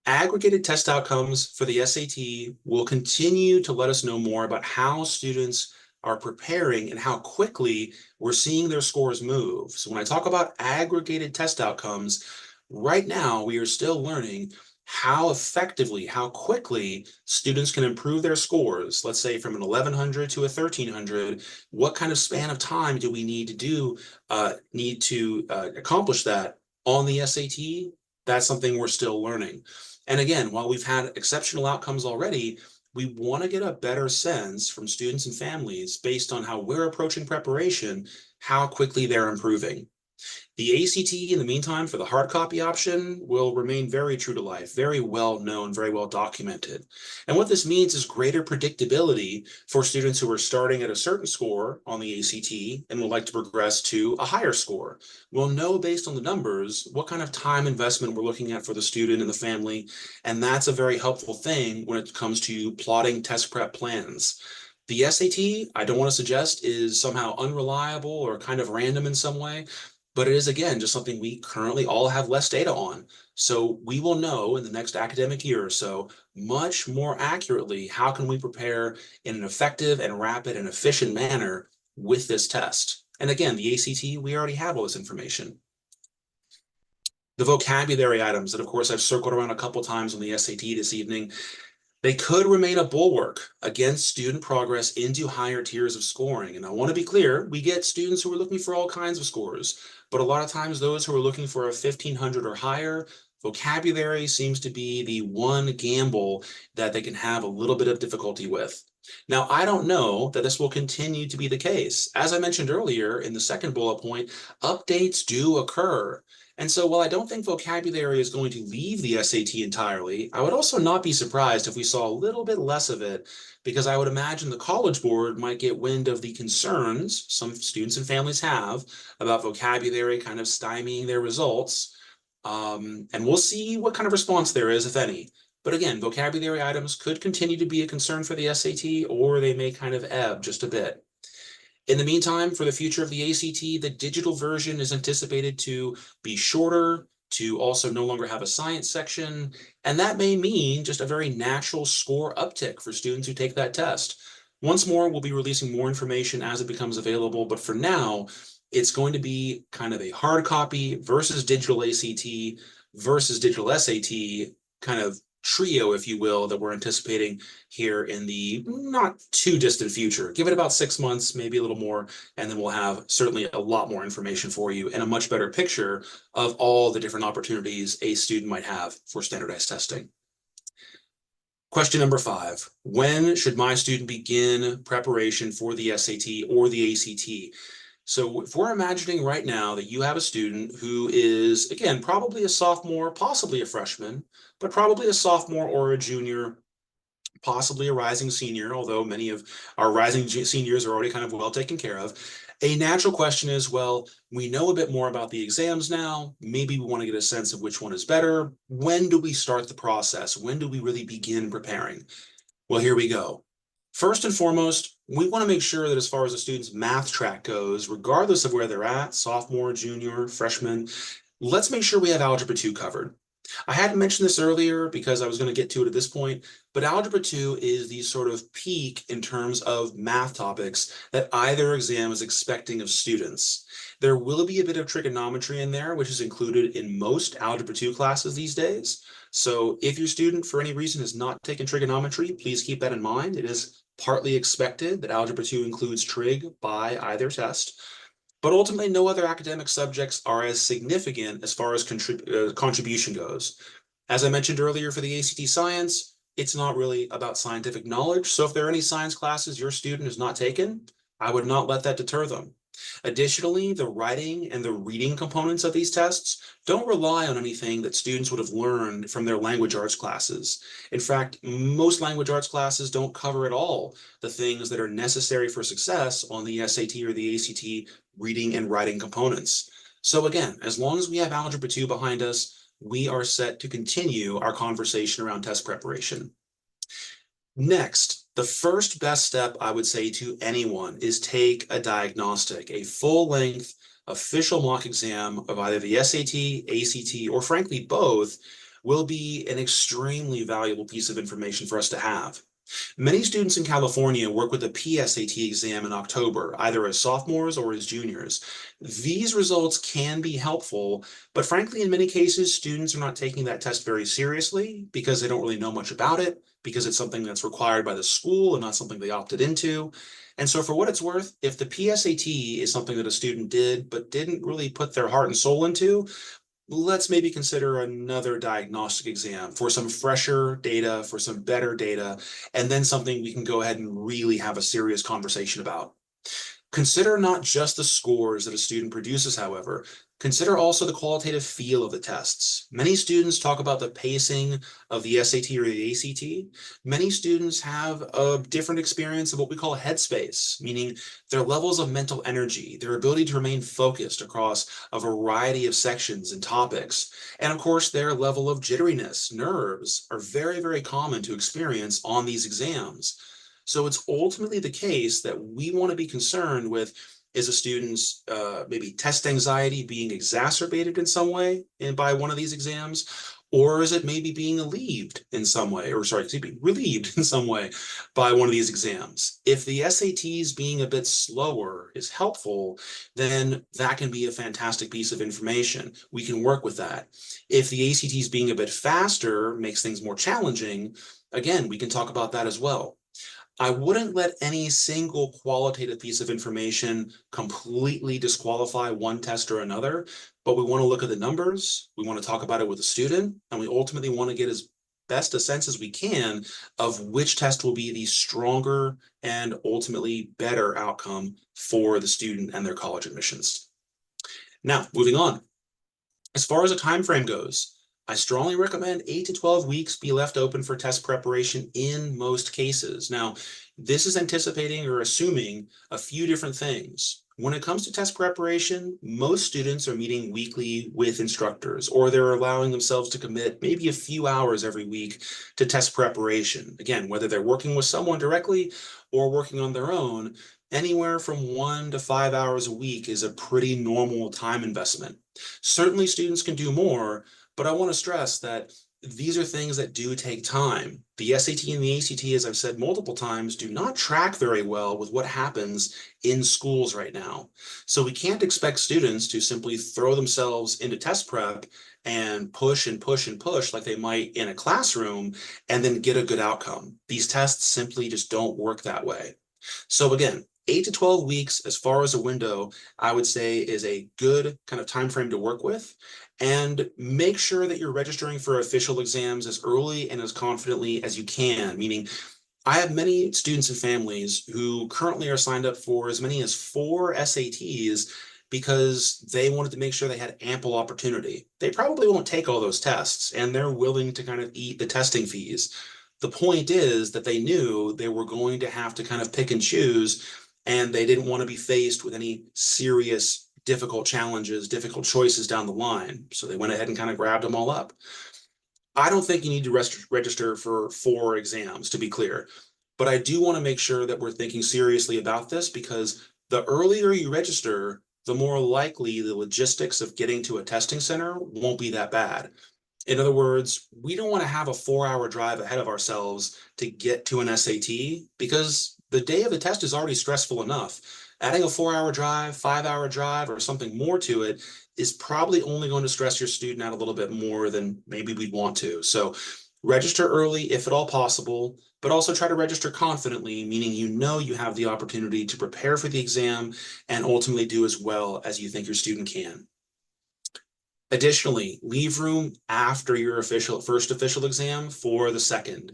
Aggregated test outcomes for the SAT will continue to let us know more about how students are preparing and how quickly we're seeing their scores move. So when I talk about aggregated test outcomes, right now we are still learning how effectively, how quickly students can improve their scores. Let's say from an 1100 to a 1300, what kind of span of time do we need to accomplish that on the SAT? That's something we're still learning. And again, while we've had exceptional outcomes already, we want to get a better sense from students and families based on how we're approaching preparation, how quickly they're improving. The ACT, in the meantime, for the hard copy option, will remain very true to life, very well known, very well documented. And what this means is greater predictability for students who are starting at a certain score on the ACT and would like to progress to a higher score. We'll know based on the numbers what kind of time investment we're looking at for the student and the family, and that's a very helpful thing when it comes to plotting test prep plans. The SAT, I don't want to suggest, is somehow unreliable or kind of random in some way, but it is, again, just something we currently all have less data on. So we will know in the next academic year or so much more accurately how can we prepare in an effective and rapid and efficient manner with this test. And again, the ACT, we already have all this information. The vocabulary items that, of course, I've circled around a couple times on the SAT this evening, they could remain a bulwark against student progress into higher tiers of scoring. And I want to be clear, we get students who are looking for all kinds of scores, but a lot of times those who are looking for a 1500 or higher, vocabulary seems to be the one gamble that they can have a little bit of difficulty with. Now, I don't know that this will continue to be the case. As I mentioned earlier in the second bullet point, updates do occur. And so while I don't think vocabulary is going to leave the SAT entirely, I would also not be surprised if we saw a little bit less of it, because I would imagine the College Board might get wind of the concerns some students and families have about vocabulary kind of stymieing their results. And we'll see what kind of response there is, if any. But again, vocabulary items could continue to be a concern for the SAT, or they may kind of ebb just a bit. In the meantime, for the future of the ACT, the digital version is anticipated to be shorter, to also no longer have a science section, and that may mean just a very natural score uptick for students who take that test. Once more, we'll be releasing more information as it becomes available, but for now, it's going to be kind of a hard copy versus digital ACT versus digital SAT kind of trio, if you will, that we're anticipating here in the not too distant future. Give it about 6 months, maybe a little more, and then we'll have certainly a lot more information for you and a much better picture of all the different opportunities a student might have for standardized testing. Question number 5, when should my student begin preparation for the SAT or the ACT? So if we're imagining right now that you have a student who is, again, probably a sophomore, possibly a freshman, but probably a sophomore or a junior, possibly a rising senior, although many of our rising seniors are already kind of well taken care of. A natural question is, well, we know a bit more about the exams now. Maybe we want to get a sense of which one is better. When do we start the process? When do we really begin preparing? Well, here we go. First and foremost, we want to make sure that as far as the student's math track goes, regardless of where they're at, sophomore, junior, freshman, let's make sure we have Algebra 2 covered. I hadn't mentioned this earlier because I was going to get to it at this point, but Algebra 2 is the sort of peak in terms of math topics that either exam is expecting of students. There will be a bit of trigonometry in there, which is included in most Algebra 2 classes these days. So if your student, for any reason, has not taken trigonometry, please keep that in mind. It is partly expected that Algebra 2 includes trig by either test. But ultimately, no other academic subjects are as significant as far as contribution goes. As I mentioned earlier for the ACT Science, it's not really about scientific knowledge. So if there are any science classes your student has not taken, I would not let that deter them. Additionally, the writing and the reading components of these tests don't rely on anything that students would have learned from their language arts classes. In fact, most language arts classes don't cover at all the things that are necessary for success on the SAT or the ACT reading and writing components. So again, as long as we have Algebra 2 behind us, we are set to continue our conversation around test preparation. Next, the first best step I would say to anyone is take a diagnostic, a full-length official mock exam of either the SAT, ACT, or frankly both will be an extremely valuable piece of information for us to have. Many students in California work with the PSAT exam in October, either as sophomores or as juniors. These results can be helpful, but frankly, in many cases, students are not taking that test very seriously because they don't really know much about it, because it's something that's required by the school and not something they opted into. And so for what it's worth, if the PSAT is something that a student did, but didn't really put their heart and soul into, let's maybe consider another diagnostic exam for some fresher data, for some better data, and then something we can go ahead and really have a serious conversation about. Consider not just the scores that a student produces, however. Consider also the qualitative feel of the tests. Many students talk about the pacing of the SAT or the ACT. Many students have a different experience of what we call headspace, meaning their levels of mental energy, their ability to remain focused across a variety of sections and topics. And of course, their level of jitteriness, nerves, are very, very common to experience on these exams. So it's ultimately the case that we want to be concerned with is a student's maybe test anxiety being exacerbated in some way by one of these exams, or is it maybe being relieved in some way, or sorry, relieved in some way by one of these exams? If the SATs being a bit slower is helpful, then that can be a fantastic piece of information. We can work with that. If the ACTs being a bit faster makes things more challenging, again, we can talk about that as well. I wouldn't let any single qualitative piece of information completely disqualify one test or another, but we want to look at the numbers, we want to talk about it with the student, and we ultimately want to get as best a sense as we can of which test will be the stronger and ultimately better outcome for the student and their college admissions. Now, moving on. As far as a time frame goes, I strongly recommend 8 to 12 weeks be left open for test preparation in most cases. Now, this is anticipating or assuming a few different things. When it comes to test preparation, most students are meeting weekly with instructors, or they're allowing themselves to commit maybe a few hours every week to test preparation. Again, whether they're working with someone directly or working on their own, anywhere from 1 to 5 hours a week is a pretty normal time investment. Certainly students can do more, but I want to stress that these are things that do take time. The SAT and the ACT, as I've said multiple times, do not track very well with what happens in schools right now. So we can't expect students to simply throw themselves into test prep and push and push and push like they might in a classroom and then get a good outcome. These tests simply just don't work that way. So again, 8 to 12 weeks as far as a window, I would say is a good kind of time frame to work with. And make sure that you're registering for official exams as early and as confidently as you can, meaning I have many students and families who currently are signed up for as many as 4 SATs because they wanted to make sure they had ample opportunity. They probably won't take all those tests and they're willing to kind of eat the testing fees. The point is that they knew they were going to have to kind of pick and choose, and they didn't want to be faced with any serious, difficult challenges, difficult choices down the line. So they went ahead and kind of grabbed them all up. I don't think you need to register for 4 exams, to be clear, but I do want to make sure that we're thinking seriously about this because the earlier you register, the more likely the logistics of getting to a testing center won't be that bad. In other words, we don't want to have a 4 hour drive ahead of ourselves to get to an SAT because the day of the test is already stressful enough. Adding a 4 hour drive, 5 hour drive, or something more to it is probably only going to stress your student out a little bit more than maybe we'd want to. So register early if at all possible, but also try to register confidently, meaning you know you have the opportunity to prepare for the exam and ultimately do as well as you think your student can. Additionally, leave room after your first official exam for the second.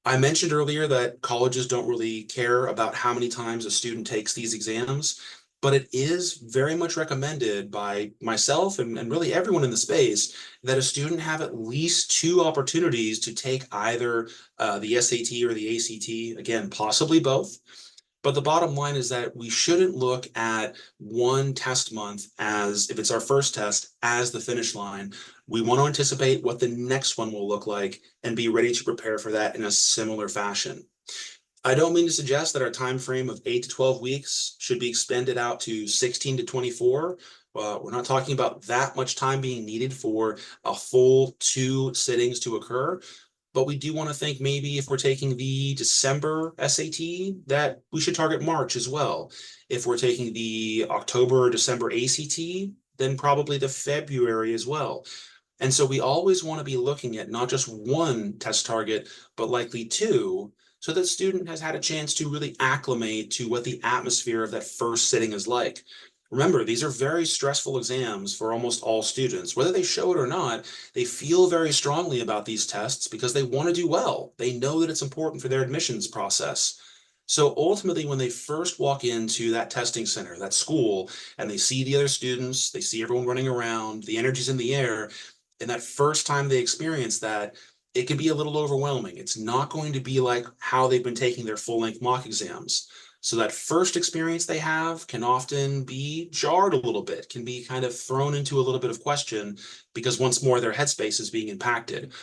I mentioned earlier that colleges don't really care about how many times a student takes these exams, but it is very much recommended by myself and really everyone in the space that a student have at least 2 opportunities to take either the SAT or the ACT, again, possibly both. But the bottom line is that we shouldn't look at one test month as, if it's our first test, as the finish line. We want to anticipate what the next one will look like and be ready to prepare for that in a similar fashion. I don't mean to suggest that our time frame of 8 to 12 weeks should be expended out to 16 to 24. We're not talking about that much time being needed for a full 2 sittings to occur. But we do want to think maybe if we're taking the December SAT, that we should target March as well. If we're taking the October or December ACT, then probably the February as well. And so we always want to be looking at not just one test target, but likely 2, so that student has had a chance to really acclimate to what the atmosphere of that first sitting is like. Remember, these are very stressful exams for almost all students. Whether they show it or not, they feel very strongly about these tests because they want to do well. They know that it's important for their admissions process. So ultimately, when they first walk into that testing center, that school, and they see the other students, they see everyone running around, the energy's in the air, and that first time they experience that, it can be a little overwhelming. It's not going to be like how they've been taking their full-length mock exams. So that first experience they have can often be jarred a little bit, can be kind of thrown into a little bit of question because once more their headspace is being impacted.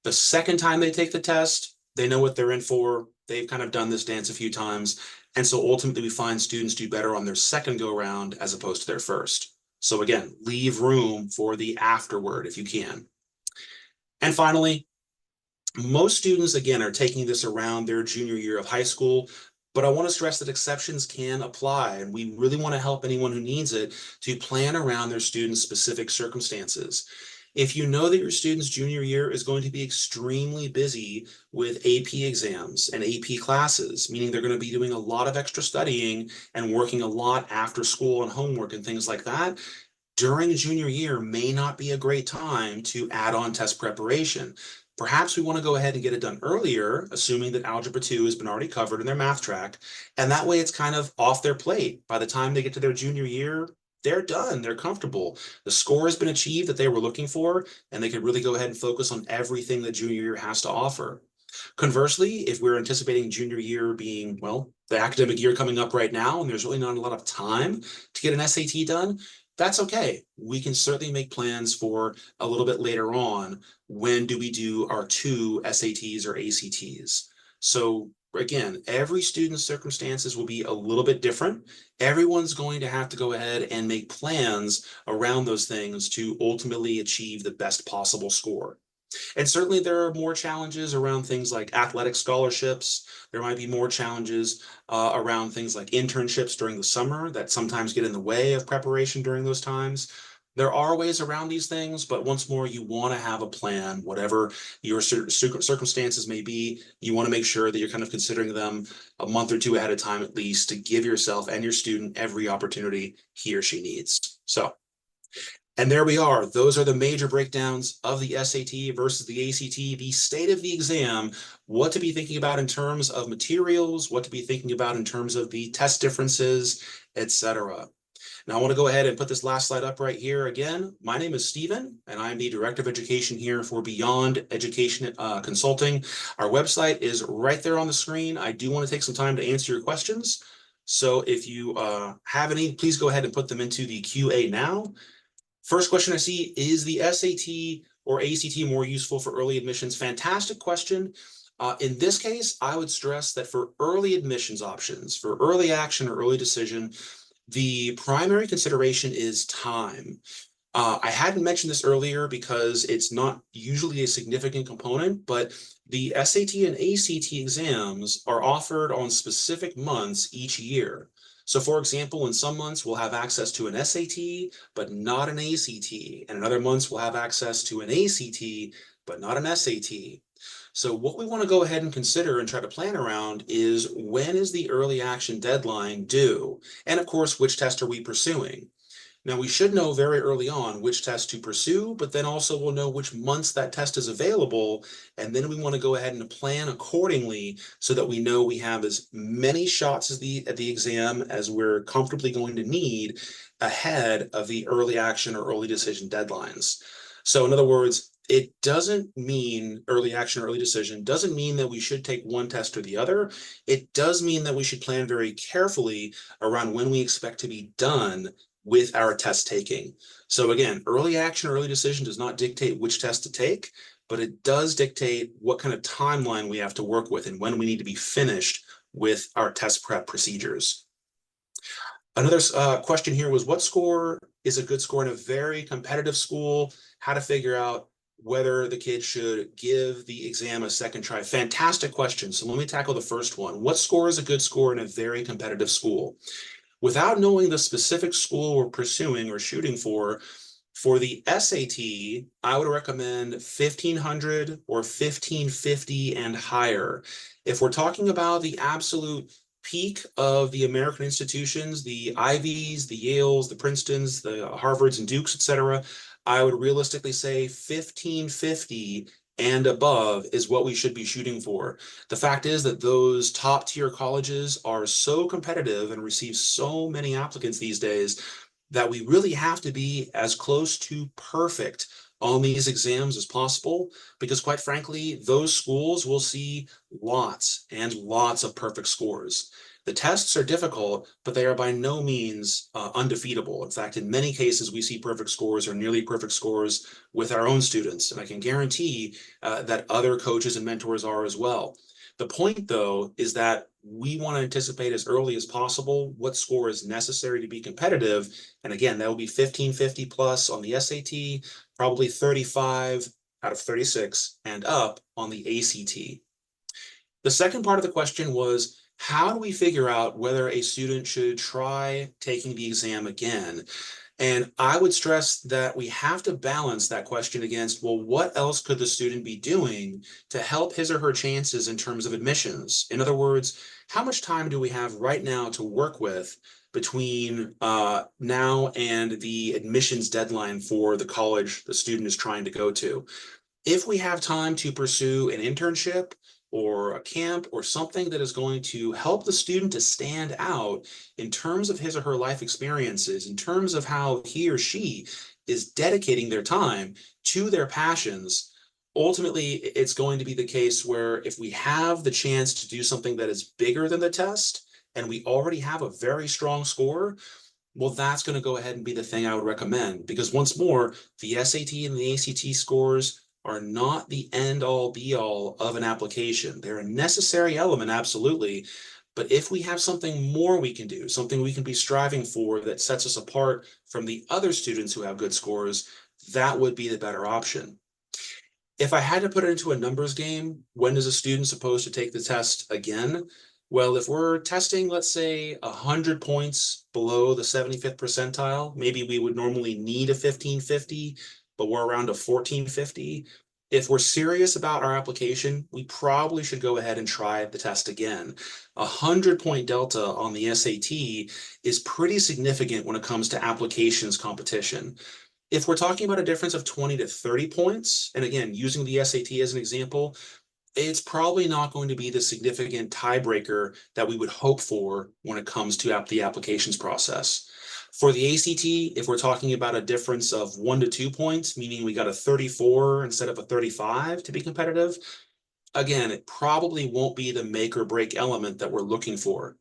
The second time they take the test, they know what they're in for. They've kind of done this dance a few times. And so ultimately we find students do better on their second go round as opposed to their first. So again, leave room for the afterward if you can. And finally, most students, again, are taking this around their junior year of high school, but I want to stress that exceptions can apply, and we really want to help anyone who needs it to plan around their students' specific circumstances. If you know that your student's junior year is going to be extremely busy with AP exams and AP classes, meaning they're going to be doing a lot of extra studying and working a lot after school and homework and things like that, during junior year may not be a great time to add on test preparation. Perhaps we want to go ahead and get it done earlier, assuming that Algebra 2 has been already covered in their math track, and that way it's kind of off their plate. By the time they get to their junior year, they're done, they're comfortable. The score has been achieved that they were looking for, and they could really go ahead and focus on everything that junior year has to offer. Conversely, if we're anticipating junior year being, well, the academic year coming up right now, and there's really not a lot of time to get an SAT done, that's okay. We can certainly make plans for a little bit later on. When do we do our 2 SATs or ACTs? So again, every student's circumstances will be a little bit different. Everyone's going to have to go ahead and make plans around those things to ultimately achieve the best possible score. And certainly there are more challenges around things like athletic scholarships. There might be more challenges around things like internships during the summer that sometimes get in the way of preparation during those times. There are ways around these things, but once more, you want to have a plan, whatever your circumstances may be. You want to make sure that you're kind of considering them a month or 2 ahead of time, at least, to give yourself and your student every opportunity he or she needs. So And there we are. Those are the major breakdowns of the SAT versus the ACT, the state of the exam, what to be thinking about in terms of materials, what to be thinking about in terms of the test differences, etc. Now, I want to go ahead and put this last slide up right here again. My name is Stephen, and I'm the Director of Education here for Beyond Education Consulting. Our website is right there on the screen. I do want to take some time to answer your questions. So if you have any, please go ahead and put them into the QA now. First question I see, is the SAT or ACT more useful for early admissions? Fantastic question. In this case, I would stress that for early admissions options, for early action or early decision, the primary consideration is time. I hadn't mentioned this earlier because it's not usually a significant component, but the SAT and ACT exams are offered on specific months each year. So for example, in some months we'll have access to an SAT, but not an ACT. And in other months we'll have access to an ACT, but not an SAT. So what we want to go ahead and consider and try to plan around is, when is the early action deadline due? And of course, which test are we pursuing? Now, we should know very early on which test to pursue, but then also we'll know which months that test is available. And then we want to go ahead and plan accordingly so that we know we have as many shots at the exam as we're comfortably going to need ahead of the early action or early decision deadlines. So in other words, it doesn't mean early action or early decision doesn't mean that we should take one test or the other. It does mean that we should plan very carefully around when we expect to be done with our test taking. So again, early action, early decision does not dictate which test to take, but it does dictate what kind of timeline we have to work with and when we need to be finished with our test prep procedures. Another question here was, what score is a good score in a very competitive school? How to figure out whether the kid should give the exam a second try. Fantastic question. So let me tackle the first one. What score is a good score in a very competitive school? Without knowing the specific school we're pursuing or shooting for the SAT, I would recommend 1500 or 1550 and higher. If we're talking about the absolute peak of the American institutions, the Ivies, the Yales, the Princetons, the Harvards and Dukes, etc., I would realistically say 1550 and above is what we should be shooting for. The fact is that those top tier colleges are so competitive and receive so many applicants these days that we really have to be as close to perfect on these exams as possible, because quite frankly, those schools will see lots and lots of perfect scores. The tests are difficult, but they are by no means undefeatable. In fact, in many cases, we see perfect scores or nearly perfect scores with our own students. And I can guarantee that other coaches and mentors are as well. The point, though, is that we want to anticipate as early as possible what score is necessary to be competitive. And again, that will be 1550 plus on the SAT, probably 35 out of 36 and up on the ACT. The second part of the question was, how do we figure out whether a student should try taking the exam again? And I would stress that we have to balance that question against, well, what else could the student be doing to help his or her chances in terms of admissions? In other words, how much time do we have right now to work with between now and the admissions deadline for the college the student is trying to go to? If we have time to pursue an internship or a camp or something that is going to help the student to stand out in terms of his or her life experiences, in terms of how he or she is dedicating their time to their passions, ultimately it's going to be the case where if we have the chance to do something that is bigger than the test and we already have a very strong score, well, that's going to go ahead and be the thing I would recommend. Because once more, the SAT and the ACT scores are not the end all be all of an application. They're a necessary element, absolutely. But if we have something more we can do, something we can be striving for that sets us apart from the other students who have good scores, that would be the better option. If I had to put it into a numbers game, when is a student supposed to take the test again? Well, if we're testing, let's say 100 points below the 75th percentile, maybe we would normally need a 1550, but we're around a 1450. If we're serious about our application, we probably should go ahead and try the test again. 100-point delta on the SAT is pretty significant when it comes to applications competition. If we're talking about a difference of 20 to 30 points, and again, using the SAT as an example, it's probably not going to be the significant tiebreaker that we would hope for when it comes to the applications process. For the ACT, if we're talking about a difference of 1 to 2 points, meaning we got a 34 instead of a 35 to be competitive, again, it probably won't be the make or break element that we're looking for.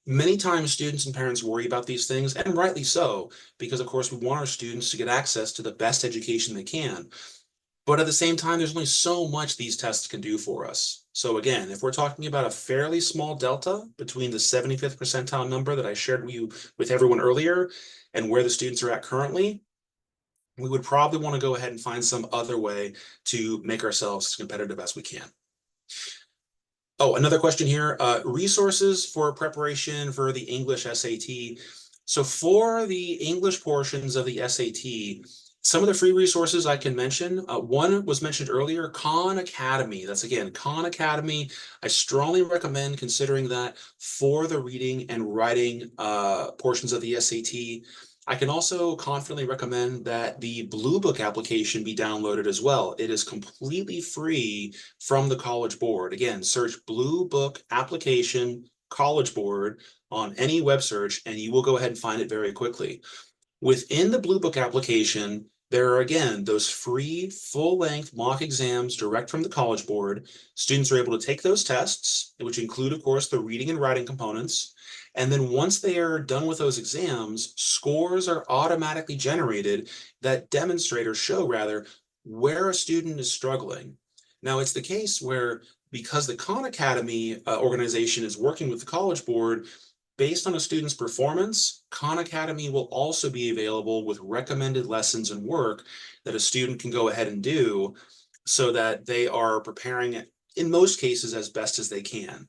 Many times students and parents worry about these things, and rightly so, because of course we want our students to get access to the best education they can. But at the same time, there's only so much these tests can do for us. So again, if we're talking about a fairly small delta between the 75th percentile number that I shared with everyone earlier and where the students are at currently, we would probably want to go ahead and find some other way to make ourselves as competitive as we can. Oh, another question here, resources for preparation for the English SAT. So for the English portions of the SAT, some of the free resources I can mention, one was mentioned earlier, Khan Academy. That's again, Khan Academy. I strongly recommend considering that for the reading and writing portions of the SAT. I can also confidently recommend that the Blue Book application be downloaded as well. It is completely free from the College Board. Again, search Blue Book application College Board on any web search, and you will go ahead and find it very quickly. Within the Blue Book application, there are again those free full-length mock exams direct from the College Board. Students are able to take those tests, which include, of course, the reading and writing components. And then once they are done with those exams, scores are automatically generated that demonstrate or show rather where a student is struggling. Now, it's the case where because the Khan Academy organization is working with the College Board, based on a student's performance, Khan Academy will also be available with recommended lessons and work that a student can go ahead and do so that they are preparing in most cases as best as they can.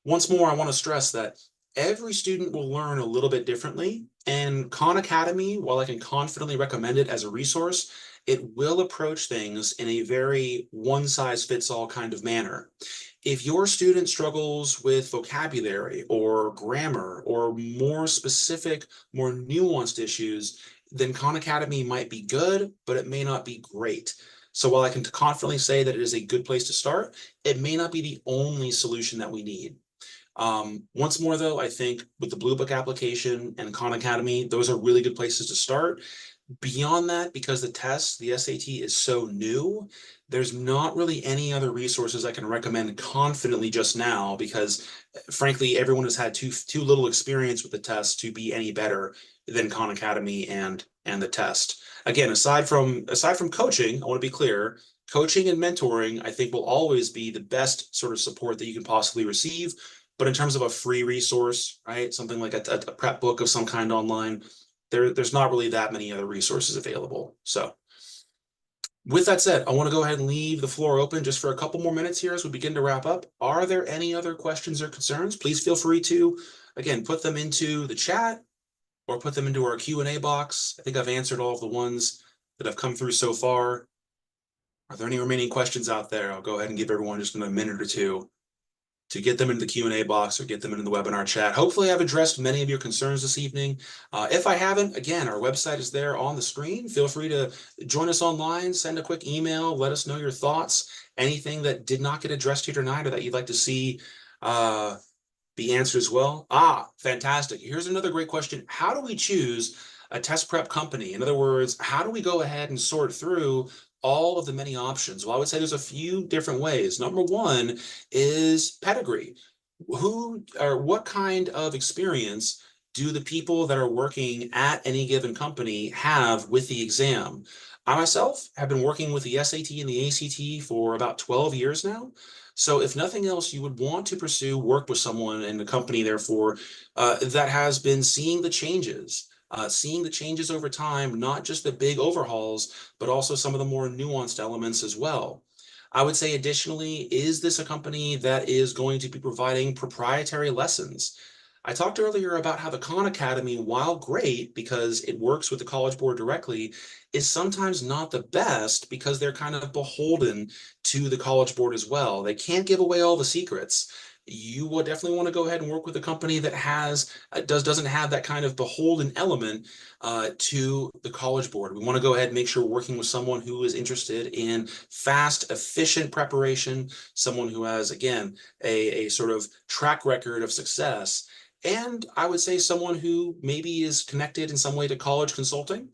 Once more, I want to stress that every student will learn a little bit differently, and Khan Academy, while I can confidently recommend it as a resource, it will approach things in a very one-size-fits-all kind of manner. If your student struggles with vocabulary or grammar or more specific, more nuanced issues, then Khan Academy might be good, but it may not be great. So while I can confidently say that it is a good place to start, it may not be the only solution that we need. Once more, though, I think with the Blue Book application and Khan Academy, those are really good places to start. Beyond that, because the test, the SAT, is so new, there's not really any other resources I can recommend confidently just now because, frankly, everyone has had too little experience with the test to be any better than Khan Academy and the test. Again, aside from coaching, I want to be clear, coaching and mentoring, I think will always be the best sort of support that you can possibly receive. But in terms of a free resource, right, something like a prep book of some kind online, there's not really that many other resources available. So with that said, I want to go ahead and leave the floor open just for a couple more minutes here as we begin to wrap up. Are there any other questions or concerns? Please feel free to, again, put them into the chat or put them into our Q&A box. I think I've answered all of the ones that have come through so far. Are there any remaining questions out there? I'll go ahead and give everyone just a minute or two to get them into the Q&A box or get them into the webinar chat. Hopefully I've addressed many of your concerns this evening. If I haven't, again, our website is there on the screen. Feel free to join us online, send a quick email, let us know your thoughts, anything that did not get addressed here tonight or that you'd like to see be answered as well. Fantastic. Here's another great question. How do we choose a test prep company? In other words, how do we go ahead and sort through all of the many options? Well, I would say there's a few different ways. Number one is pedigree. Who or what kind of experience do the people that are working at any given company have with the exam? I myself have been working with the SAT and the ACT for about 12 years now. So if nothing else, you would want to pursue work with someone in the company, therefore, that has been seeing the changes over time, not just the big overhauls, but also some of the more nuanced elements as well. I would say additionally, is this a company that is going to be providing proprietary lessons? I talked earlier about how the Khan Academy, while great because it works with the College Board directly, is sometimes not the best because they're kind of beholden to the College Board as well. They can't give away all the secrets. you will definitely want to go ahead and work with a company that doesn't have that kind of beholden element to the College Board. We want to go ahead and make sure we're working with someone who is interested in fast, efficient preparation, someone who has, again, a sort of track record of success. And I would say someone who maybe is connected in some way to college consulting.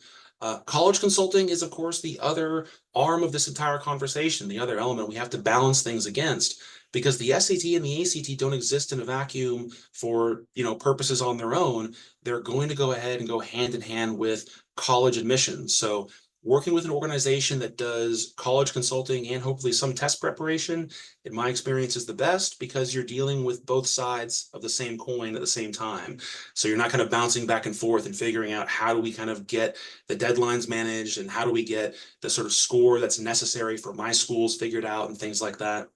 College consulting is, of course, the other arm of this entire conversation, the other element we have to balance things against, because the SAT and the ACT don't exist in a vacuum for, purposes on their own. They're going to go ahead and go hand in hand with college admissions. So working with an organization that does college consulting and hopefully some test preparation, in my experience, is the best, because you're dealing with both sides of the same coin at the same time. So you're not kind of bouncing back and forth and figuring out how do we kind of get the deadlines managed and how do we get the sort of score that's necessary for my schools figured out and things like that.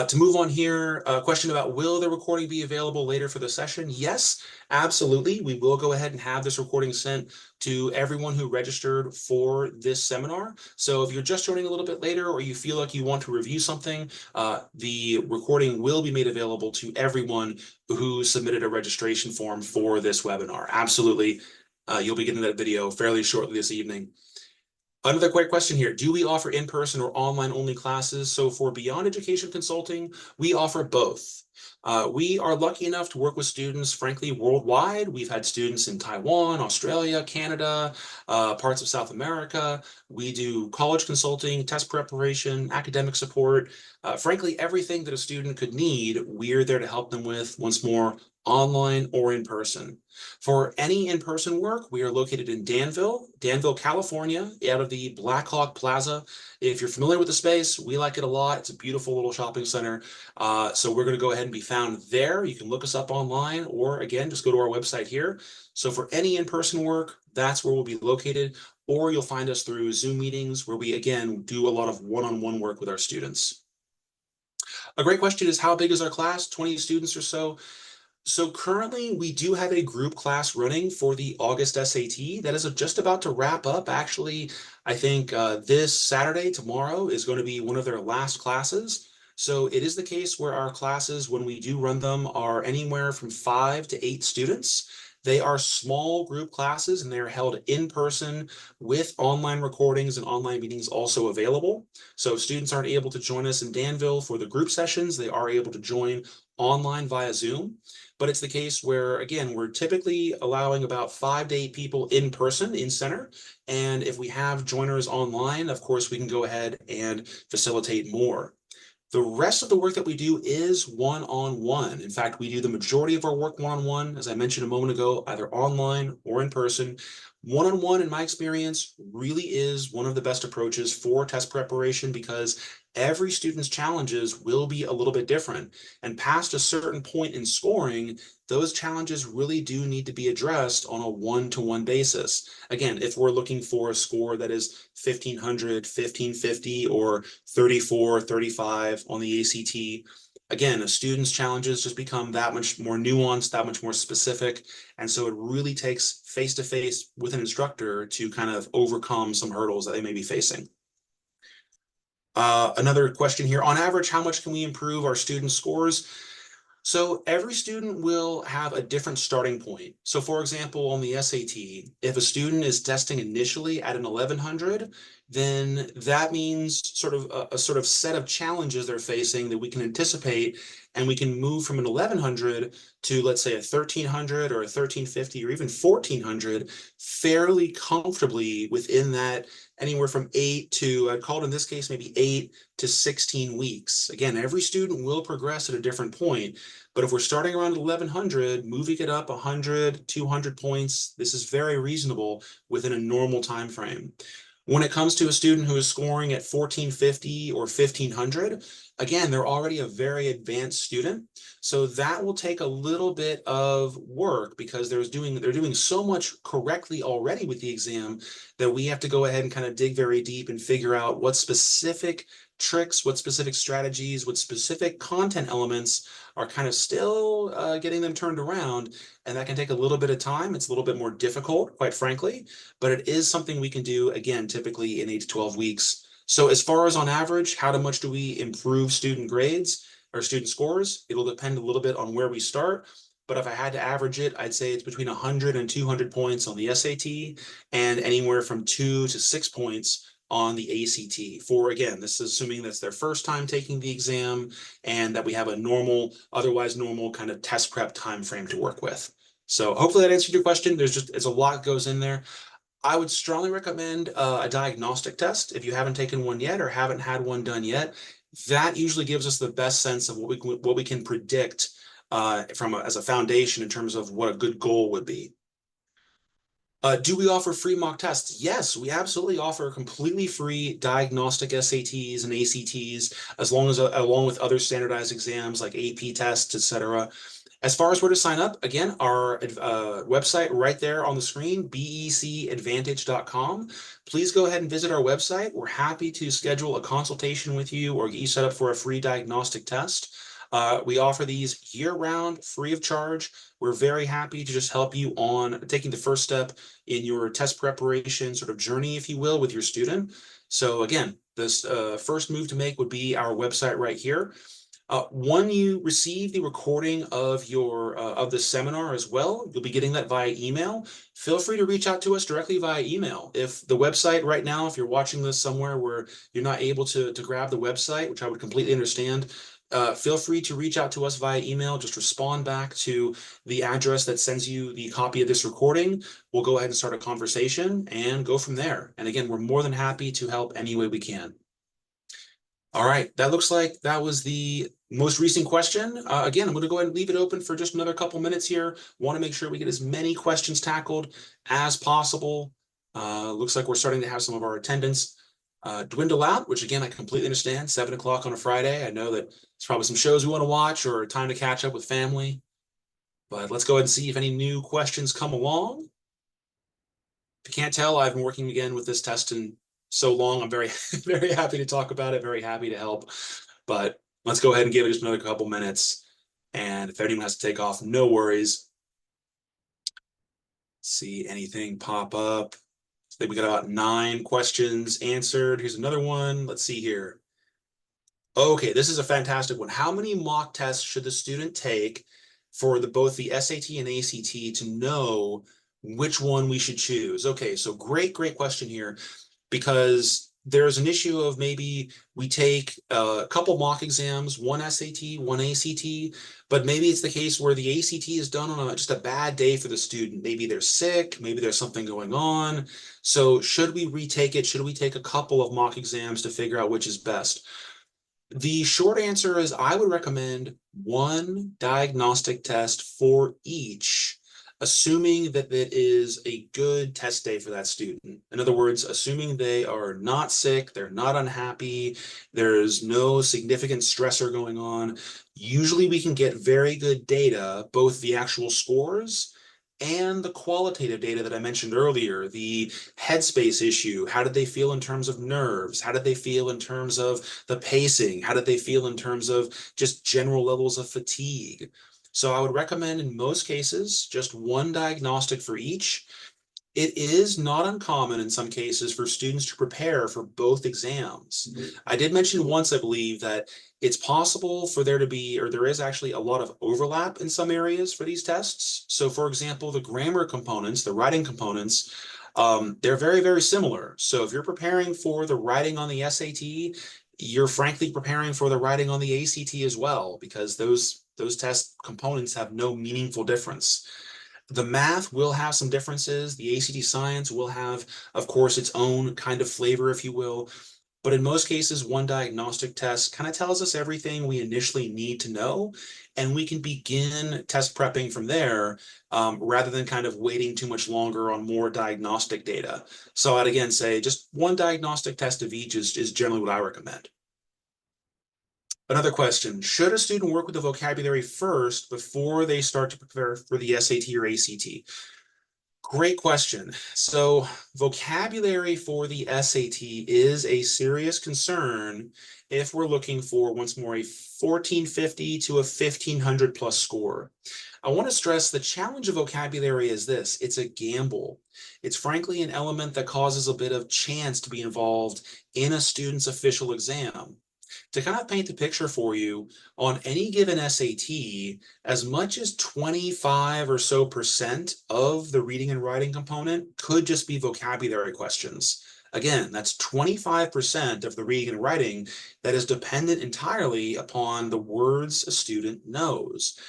To move on here, a question about, will the recording be available later for the session? Yes, absolutely. We will go ahead and have this recording sent to everyone who registered for this seminar. So if you're just joining a little bit later, or you feel like you want to review something, the recording will be made available to everyone who submitted a registration form for this webinar. Absolutely. You'll be getting that video fairly shortly this evening. Another great question here. Do we offer in-person or online only classes? So for Beyond Education Consulting, we offer both. We are lucky enough to work with students, frankly, worldwide. We've had students in Taiwan, Australia, Canada, parts of South America. We do college consulting, test preparation, academic support. Frankly, everything that a student could need, we're there to help them with, once more, online or in person. For any in-person work, we are located in Danville, California, out of the Black Hawk Plaza. If you're familiar with the space, we like it a lot. It's a beautiful little shopping center. So we're going to go ahead and be found there. You can look us up online, or again, just go to our website here. So for any in-person work, that's where we'll be located, or you'll find us through Zoom meetings where we, again, do a lot of one-on-one work with our students. A great question is, how big is our class? 20 students or so. So currently we do have a group class running for the August SAT that is just about to wrap up. Actually, I think this Saturday, tomorrow, is going to be one of their last classes. So it is the case where our classes, when we do run them, are anywhere from 5 to 8 students. They are small group classes, and they are held in person with online recordings and online meetings also available. So if students aren't able to join us in Danville for the group sessions, they are able to join online via Zoom. But it's the case where, again, we're typically allowing about 5 to 8 people in person in center. And if we have joiners online, of course, we can go ahead and facilitate more. The rest of the work that we do is one-on-one. In fact, we do the majority of our work one-on-one, as I mentioned a moment ago, either online or in person. One-on-one, in my experience, really is one of the best approaches for test preparation, because every student's challenges will be a little bit different. And past a certain point in scoring, those challenges really do need to be addressed on a one-to-one basis. Again, if we're looking for a score that is 1500, 1550, or 34, 35 on the ACT, again, a student's challenges just become that much more nuanced, that much more specific. And so it really takes face-to-face with an instructor to kind of overcome some hurdles that they may be facing. Another question here, on average, how much can we improve our student scores? So every student will have a different starting point. So for example, on the SAT, if a student is testing initially at an 1100, then that means sort of a sort of set of challenges they're facing that we can anticipate, and we can move from an 1100 to, let's say, a 1300 or a 1350 or even 1400 fairly comfortably within that, anywhere from 8 to, I'd call it in this case, maybe 8 to 16 weeks. Again, every student will progress at a different point, but if we're starting around 1100, moving it up 100, 200 points, this is very reasonable within a normal time frame. When it comes to a student who is scoring at 1450 or 1500, again, they're already a very advanced student. So that will take a little bit of work, because they're doing so much correctly already with the exam that we have to go ahead and kind of dig very deep and figure out what specific tricks, what specific strategies, what specific content elements are kind of still getting them turned around. And that can take a little bit of time. It's a little bit more difficult, quite frankly, but it is something we can do, again, typically in 8 to 12 weeks. So as far as on average, how much do we improve student grades? our student scores. It'll depend a little bit on where we start. But if I had to average it, I'd say it's between 100 and 200 points on the SAT and anywhere from 2 to 6 points on the ACT. For, again, this is assuming that's their first time taking the exam and that we have a normal, otherwise normal kind of test prep time frame to work with. So hopefully that answered your question. It's a lot goes in there. I would strongly recommend a diagnostic test if you haven't taken one yet or haven't had one done yet. That usually gives us the best sense of what we can predict as a foundation in terms of what a good goal would be. Do we offer free mock tests? Yes, we absolutely offer completely free diagnostic SATs and ACTs, along with other standardized exams like AP tests, etc. As far as where to sign up, again, our website right there on the screen, becadvantage.com. Please go ahead and visit our website. We're happy to schedule a consultation with you or get you set up for a free diagnostic test. We offer these year-round, free of charge. We're very happy to just help you on taking the first step in your test preparation sort of journey, if you will, with your student. So again, this first move to make would be our website right here. When you receive the recording of your of the seminar as well, you'll be getting that via email. Feel free to reach out to us directly via email. If the website right now, if you're watching this somewhere where you're not able to grab the website, which I would completely understand, feel free to reach out to us via email. Just respond back to the address that sends you the copy of this recording. We'll go ahead and start a conversation and go from there. And again, we're more than happy to help any way we can. All right, that looks like that was the most recent question. Again, I'm going to go ahead and leave it open for just another couple minutes here. Want to make sure we get as many questions tackled as possible. Looks like we're starting to have some of our attendance dwindle out, which again, I completely understand. 7 o'clock on a Friday. I know that there's probably some shows we want to watch or time to catch up with family. But let's go ahead and see if any new questions come along. If you can't tell, I've been working again with this test in so long. I'm very, very happy to talk about it, very happy to help. But let's go ahead and give it just another couple minutes. And if anyone has to take off, no worries. See anything pop up. I think we got about 9 questions answered. Here's another one. Let's see here. Okay, this is a fantastic one. How many mock tests should the student take for both the SAT and ACT to know which one we should choose? Okay, so great question here, because there's an issue of maybe we take a couple mock exams, one SAT, one ACT, but maybe it's the case where the ACT is done on just a bad day for the student. Maybe they're sick, maybe there's something going on. So should we retake it? Should we take a couple of mock exams to figure out which is best? The short answer is I would recommend one diagnostic test for each, assuming that it is a good test day for that student. In other words, assuming they are not sick, they're not unhappy, there's no significant stressor going on. Usually we can get very good data, both the actual scores and the qualitative data that I mentioned earlier, the headspace issue. How did they feel in terms of nerves? How did they feel in terms of the pacing? How did they feel in terms of just general levels of fatigue? So I would recommend in most cases, just one diagnostic for each. It is not uncommon in some cases for students to prepare for both exams. I did mention once, I believe, that it's possible for there to be, or there is actually a lot of overlap in some areas for these tests. So for example, the grammar components, the writing components, they're very, very similar. So if you're preparing for the writing on the SAT, you're frankly preparing for the writing on the ACT as well, because those test components have no meaningful difference. The math will have some differences. The ACT science will have, of course, its own kind of flavor, if you will. But in most cases, one diagnostic test kind of tells us everything we initially need to know, and we can begin test prepping from there rather than kind of waiting too much longer on more diagnostic data. So I'd again say just one diagnostic test of each is generally what I recommend. Another question, should a student work with the vocabulary first before they start to prepare for the SAT or ACT? Great question. So vocabulary for the SAT is a serious concern if we're looking for, once more, a 1450 to a 1500 plus score. I want to stress the challenge of vocabulary is this: it's a gamble. It's frankly an element that causes a bit of chance to be involved in a student's official exam. To kind of paint the picture for you, on any given SAT, as much as 25 or so percent of the reading and writing component could just be vocabulary questions. Again, that's 25% of the reading and writing that is dependent entirely upon the words a student knows.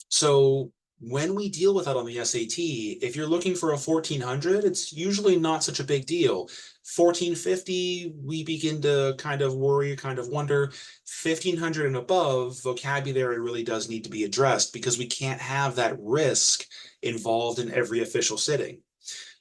So when we deal with that on the SAT, if you're looking for a 1400, it's usually not such a big deal. 1450, we begin to kind of worry, kind of wonder. 1500 and above, vocabulary really does need to be addressed because we can't have that risk involved in every official sitting.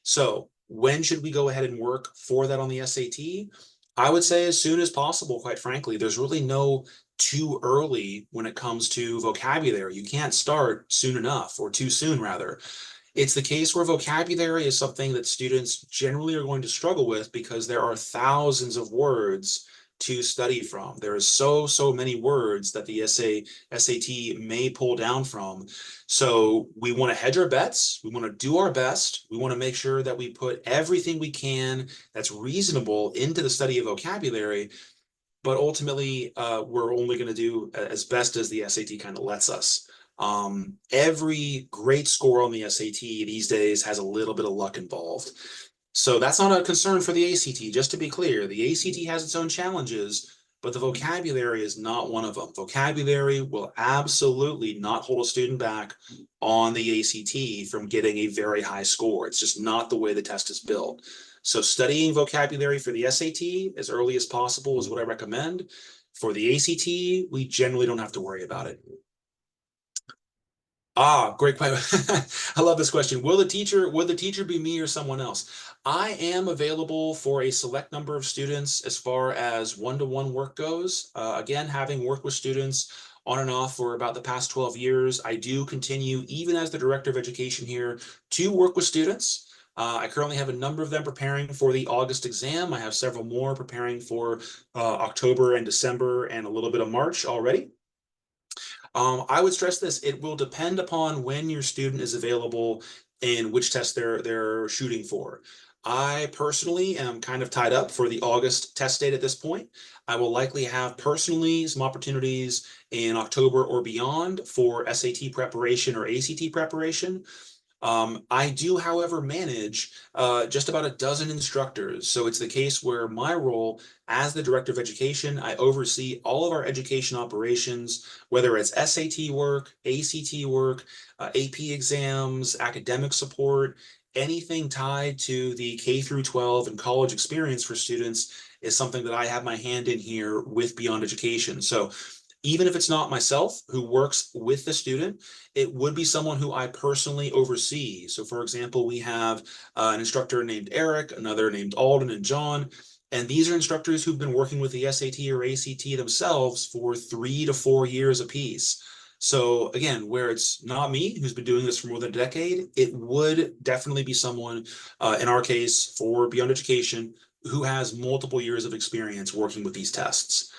So when should we go ahead and work for that on the SAT? I would say as soon as possible, quite frankly. There's really no too early when it comes to vocabulary. You can't start soon enough, or too soon rather. It's the case where vocabulary is something that students generally are going to struggle with because there are thousands of words to study from. There is so many words that the SAT may pull down from. So we want to hedge our bets. We want to do our best. We want to make sure that we put everything we can that's reasonable into the study of vocabulary. But ultimately, we're only going to do as best as the SAT kind of lets us. Every great score on the SAT these days has a little bit of luck involved. So that's not a concern for the ACT, just to be clear. The ACT has its own challenges, but the vocabulary is not one of them. Vocabulary will absolutely not hold a student back on the ACT from getting a very high score. It's just not the way the test is built. So studying vocabulary for the SAT as early as possible is what I recommend. For the ACT, we generally don't have to worry about it. Great question. I love this question. Would the teacher be me or someone else? I am available for a select number of students as far as one-to-one work goes. Again, having worked with students on and off for about the past 12 years, I do continue, even as the director of education here, to work with students. I currently have a number of them preparing for the August exam. I have several more preparing for October and December and a little bit of March already. I would stress this, it will depend upon when your student is available and which test they're shooting for. I personally am kind of tied up for the August test date at this point. I will likely have personally some opportunities in October or beyond for SAT preparation or ACT preparation. I do, however, manage just about a dozen instructors. So it's the case where my role as the director of education, I oversee all of our education operations, whether it's SAT work, ACT work, AP exams, academic support, anything tied to the K through 12 and college experience for students is something that I have my hand in here with Beyond Education. So even if it's not myself who works with the student, it would be someone who I personally oversee. So for example, we have an instructor named Eric, another named Alden and John, and these are instructors who've been working with the SAT or ACT themselves for 3 to 4 years apiece. So again, where it's not me who's been doing this for more than a decade, it would definitely be someone, in our case, for Beyond Education, who has multiple years of experience working with these tests.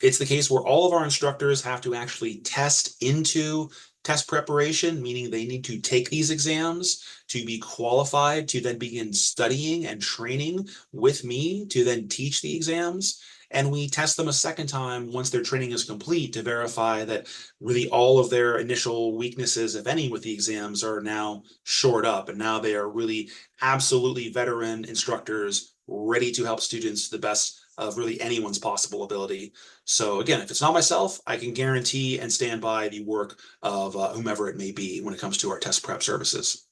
It's the case where all of our instructors have to actually test into test preparation, meaning they need to take these exams to be qualified to then begin studying and training with me to then teach the exams. And we test them a second time once their training is complete to verify that really all of their initial weaknesses, if any, with the exams are now shored up. And now they are really absolutely veteran instructors ready to help students to the best of really anyone's possible ability. So again, if it's not myself, I can guarantee and stand by the work of whomever it may be when it comes to our test prep services.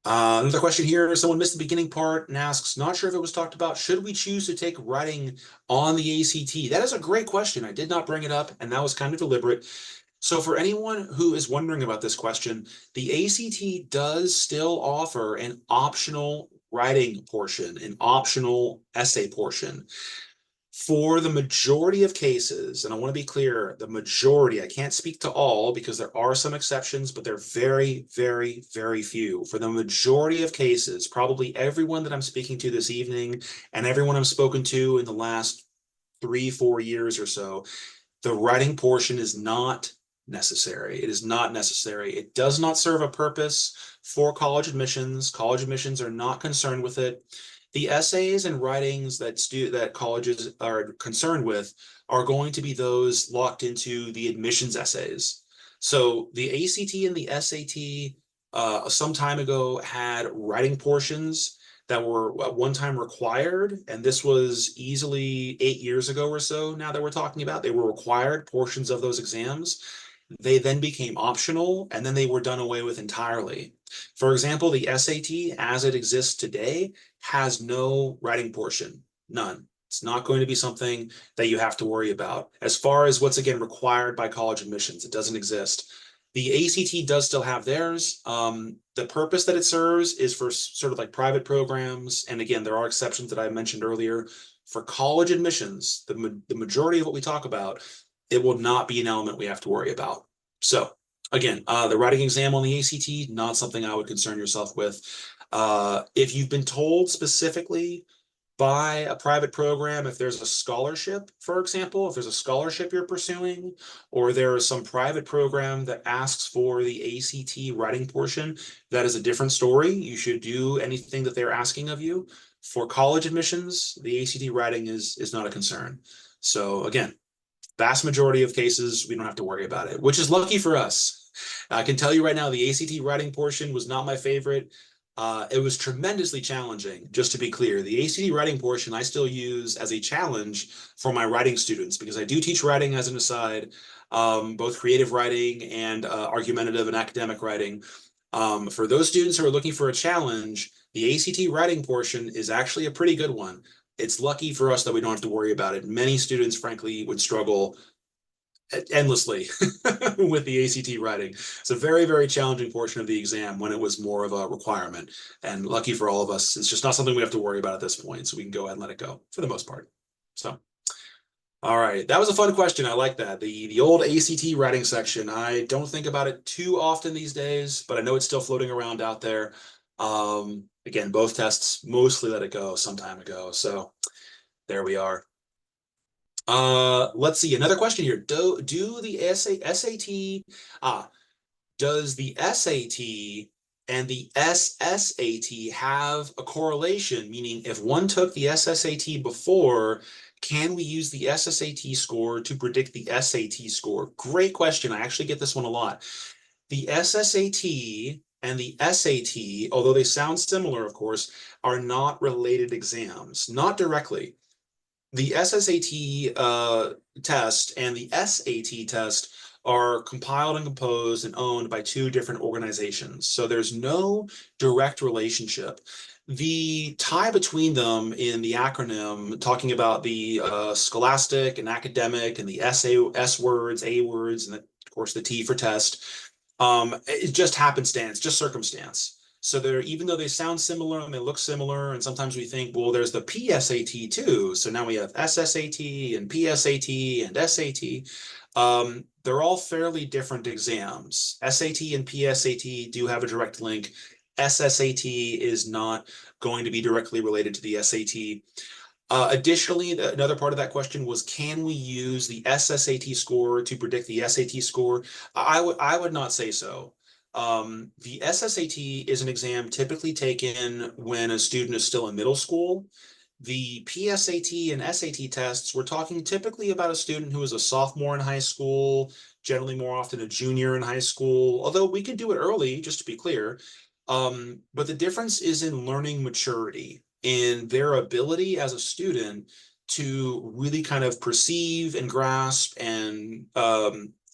Another question here, someone missed the beginning part and asks, not sure if it was talked about, should we choose to take writing on the ACT? That is a great question. I did not bring it up, and that was kind of deliberate. So for anyone who is wondering about this question, the ACT does still offer an optional writing portion, an optional essay portion. For the majority of cases, and I want to be clear, the majority, I can't speak to all because there are some exceptions, but they're very few. For the majority of cases, probably everyone that I'm speaking to this evening and everyone I've spoken to in the last 3-4 years or so, the writing portion is not necessary. It is not necessary. It does not serve a purpose for college admissions. College admissions are not concerned with it. The essays and writings that colleges are concerned with are going to be those locked into the admissions essays. So the ACT and the SAT some time ago had writing portions that were at one time required, and this was easily 8 years ago or so. Now that we're talking about, they were required portions of those exams. They then became optional, and then they were done away with entirely. For example, the SAT, as it exists today, has no writing portion, none. It's not going to be something that you have to worry about. As far as what's again required by college admissions, it doesn't exist. The ACT does still have theirs. The purpose that it serves is for sort of like private programs. And again, there are exceptions that I mentioned earlier. For college admissions, the majority of what we talk about, it will not be an element we have to worry about. So again, the writing exam on the ACT, not something I would concern yourself with. If you've been told specifically by a private program, if there's a scholarship, for example, if there's a scholarship you're pursuing, or there is some private program that asks for the ACT writing portion, that is a different story. You should do anything that they're asking of you. For college admissions, the ACT writing is not a concern. So again, vast majority of cases, we don't have to worry about it, which is lucky for us. I can tell you right now, the ACT writing portion was not my favorite. It was tremendously challenging, just to be clear. The ACT writing portion I still use as a challenge for my writing students because I do teach writing as an aside, both creative writing and argumentative and academic writing. For those students who are looking for a challenge, the ACT writing portion is actually a pretty good one. It's lucky for us that we don't have to worry about it. Many students, frankly, would struggle endlessly with the ACT writing. It's a very, very challenging portion of the exam when it was more of a requirement. And lucky for all of us, it's just not something we have to worry about at this point. So we can go ahead and let it go for the most part. So, all right, that was a fun question. I like that. The old ACT writing section. I don't think about it too often these days, but I know it's still floating around out there. Again, both tests mostly let it go some time ago. So there we are. Let's see, another question here. Do the SAT, does the SAT and the SSAT have a correlation? Meaning if one took the SSAT before, can we use the SSAT score to predict the SAT score? Great question. I actually get this one a lot. The SSAT and the SAT, although they sound similar, of course, are not related exams, not directly. The SSAT test and the SAT test are compiled and composed and owned by two different organizations. So there's no direct relationship. The tie between them in the acronym, talking about the scholastic and academic and the S words, A words, and of course the T for test, it's just happenstance, just circumstance. So they're, even though they sound similar and they look similar, and sometimes we think, well, there's the PSAT too. So now we have SSAT and PSAT and SAT. They're all fairly different exams. SAT and PSAT do have a direct link. SSAT is not going to be directly related to the SAT. Additionally, another part of that question was, can we use the SSAT score to predict the SAT score? I would not say so. The SSAT is an exam typically taken when a student is still in middle school. The PSAT and SAT tests, we're talking typically about a student who is a sophomore in high school, generally more often a junior in high school, although we can do it early, just to be clear. But the difference is in learning maturity, in their ability as a student to really kind of perceive and grasp and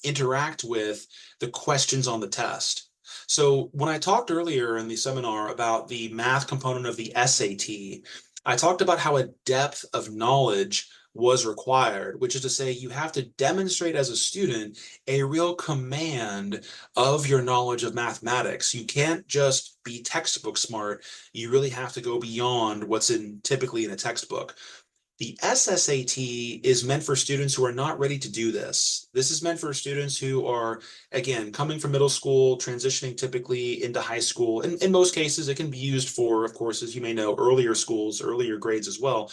interact with the questions on the test. So when I talked earlier in the seminar about the math component of the SAT, I talked about how a depth of knowledge was required, which is to say you have to demonstrate as a student a real command of your knowledge of mathematics. You can't just be textbook smart. You really have to go beyond what's typically in a textbook. The SSAT is meant for students who are not ready to do this. This is meant for students who are, again, coming from middle school, transitioning typically into high school. And in most cases, it can be used for, of course, as you may know, earlier schools, earlier grades as well.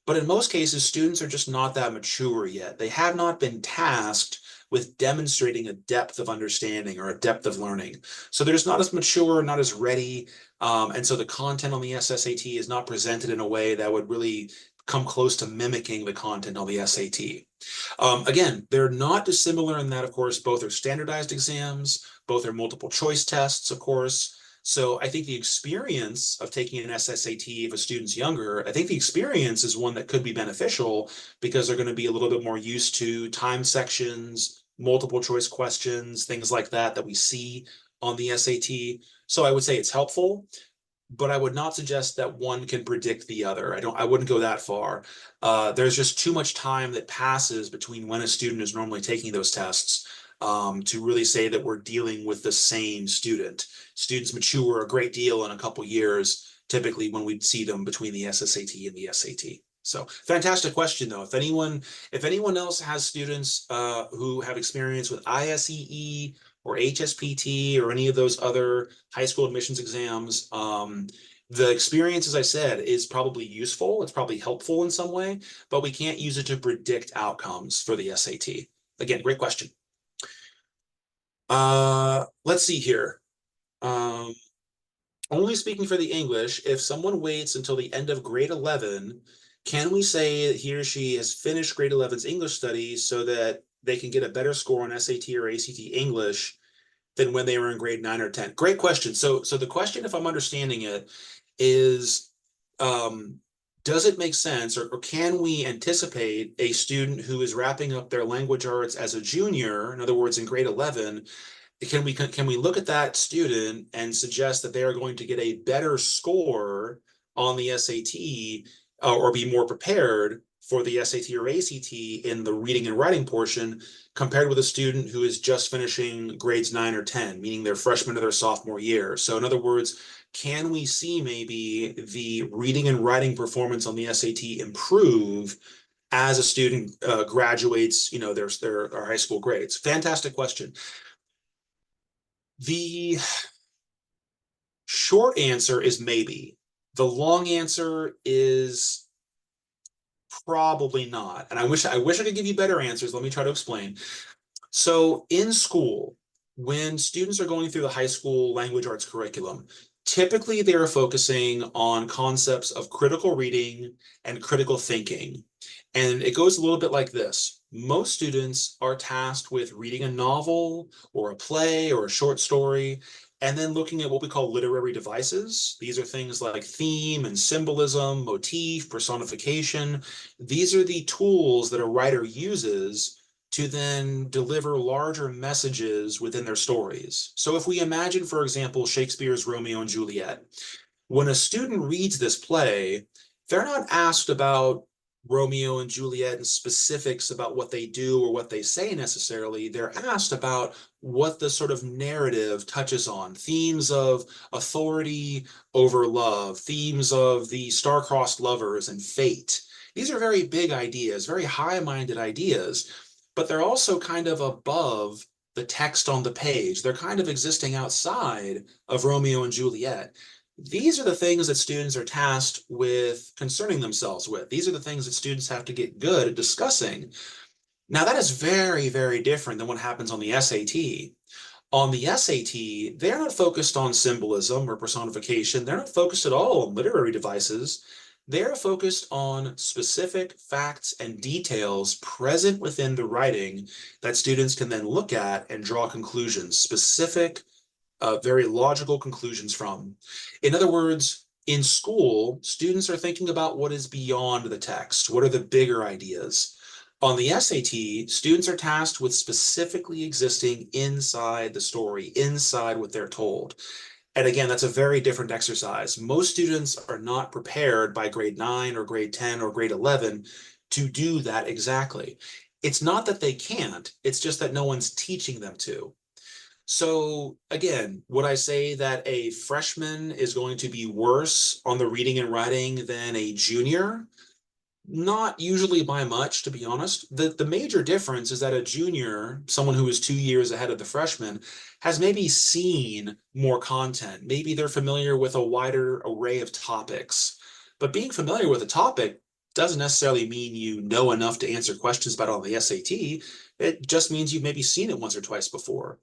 But in most cases, students are just not that mature yet. They have not been tasked with demonstrating a depth of understanding or a depth of learning. So they're just not as mature, not as ready. And so the content on the SSAT is not presented in a way that would really come close to mimicking the content on the SAT. Again, they're not dissimilar in that, of course, both are standardized exams, both are multiple choice tests, of course. So I think the experience of taking an SSAT if a student's younger, I think the experience is one that could be beneficial because they're going to be a little bit more used to time sections, multiple choice questions, things like that we see on the SAT. So I would say it's helpful, but I would not suggest that one can predict the other. I wouldn't go that far. There's just too much time that passes between when a student is normally taking those tests to really say that we're dealing with the same student. Students mature a great deal in a couple years, typically when we see them between the SSAT and the SAT. So fantastic question though. If anyone else has students who have experience with ISEE or HSPT or any of those other high school admissions exams, the experience, as I said, is probably useful. It's probably helpful in some way, but we can't use it to predict outcomes for the SAT. Again, great question. Let's see here. Only speaking for the English, if someone waits until the end of grade 11, can we say that he or she has finished grade 11's English studies so that they can get a better score on SAT or ACT English than when they were in grade 9 or 10? Great question. So the question, if I'm understanding it, is does it make sense, or can we anticipate a student who is wrapping up their language arts as a junior, in other words, in grade 11, can we look at that student and suggest that they are going to get a better score on the SAT or be more prepared for the SAT or ACT in the reading and writing portion compared with a student who is just finishing grades 9 or 10, meaning their freshman or their sophomore year? So in other words, can we see maybe the reading and writing performance on the SAT improve as a student graduates, their high school grades? Fantastic question. The short answer is maybe. The long answer is probably not. And I wish I could give you better answers. Let me try to explain. So in school, when students are going through the high school language arts curriculum, typically they are focusing on concepts of critical reading and critical thinking. And it goes a little bit like this. Most students are tasked with reading a novel or a play or a short story, and then looking at what we call literary devices. These are things like theme and symbolism, motif, personification. These are the tools that a writer uses to then deliver larger messages within their stories. So if we imagine, for example, Shakespeare's Romeo and Juliet, when a student reads this play, they're not asked about Romeo and Juliet and specifics about what they do or what they say necessarily. They're asked about what the sort of narrative touches on, themes of authority over love, themes of the star-crossed lovers and fate. These are very big ideas, very high-minded ideas, but they're also kind of above the text on the page. They're kind of existing outside of Romeo and Juliet. These are the things that students are tasked with concerning themselves with. These are the things that students have to get good at discussing. Now, that is very, very different than what happens on the SAT. On the SAT, they're not focused on symbolism or personification. They're not focused at all on literary devices. They're focused on specific facts and details present within the writing that students can then look at and draw conclusions, specific very logical conclusions from. In other words, in school, students are thinking about what is beyond the text. What are the bigger ideas? On the SAT, students are tasked with specifically existing inside the story, inside what they're told. And again, that's a very different exercise. Most students are not prepared by grade 9 or grade 10 or grade 11 to do that exactly. It's not that they can't, it's just that no one's teaching them to. So again, would I say that a freshman is going to be worse on the reading and writing than a junior? Not usually by much, to be honest. The major difference is that a junior, someone who is 2 years ahead of the freshman, has maybe seen more content. Maybe they're familiar with a wider array of topics. But being familiar with a topic doesn't necessarily mean you know enough to answer questions about it on the SAT. It just means you've maybe seen it once or twice before.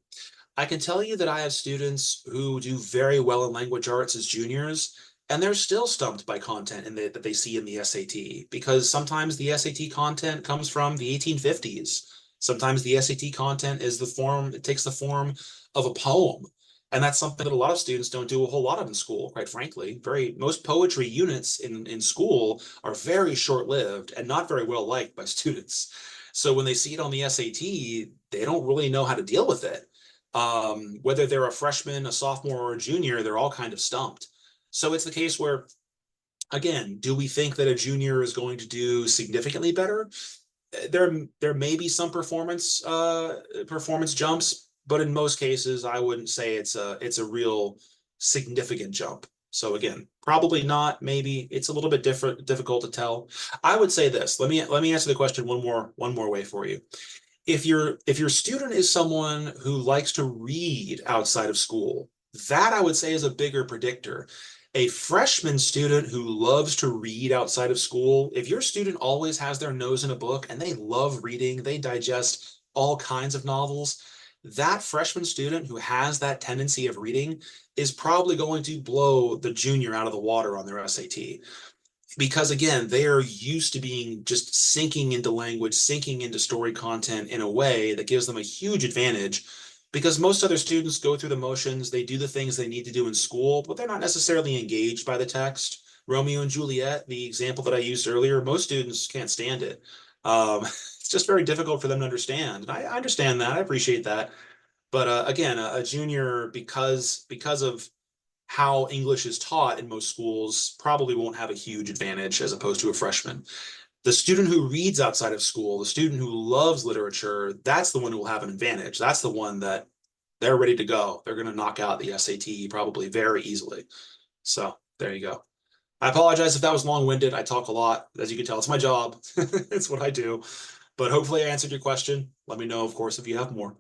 I can tell you that I have students who do very well in language arts as juniors, and they're still stumped by content that they see in the SAT, because sometimes the SAT content comes from the 1850s. Sometimes the SAT content it takes the form of a poem. And that's something that a lot of students don't do a whole lot of in school, quite frankly. Most poetry units in school are very short-lived and not very well liked by students. So when they see it on the SAT, they don't really know how to deal with it. Whether they're a freshman, a sophomore, or a junior, they're all kind of stumped. So it's the case where, again, do we think that a junior is going to do significantly better? There may be some performance jumps, but in most cases, I wouldn't say it's a real significant jump. So again, probably not. Maybe it's a little bit difficult to tell. I would say this. Let me answer the question one more way for you. If your student is someone who likes to read outside of school, that I would say is a bigger predictor. A freshman student who loves to read outside of school, if your student always has their nose in a book and they love reading, they digest all kinds of novels, that freshman student who has that tendency of reading is probably going to blow the junior out of the water on their SAT, because again, they are used to being just sinking into language, sinking into story content in a way that gives them a huge advantage, because most other students go through the motions, they do the things they need to do in school, but they're not necessarily engaged by the text. Romeo and Juliet, the example that I used earlier, most students can't stand it. It's just very difficult for them to understand. And I understand that. I appreciate that. But again, a junior, because of how English is taught in most schools, probably won't have a huge advantage as opposed to a freshman. The student who reads outside of school, the student who loves literature, that's the one who will have an advantage. That's the one that they're ready to go. They're going to knock out the SAT probably very easily. So there you go. I apologize if that was long-winded. I talk a lot. As you can tell, it's my job. It's what I do. But hopefully I answered your question. Let me know, of course, if you have more.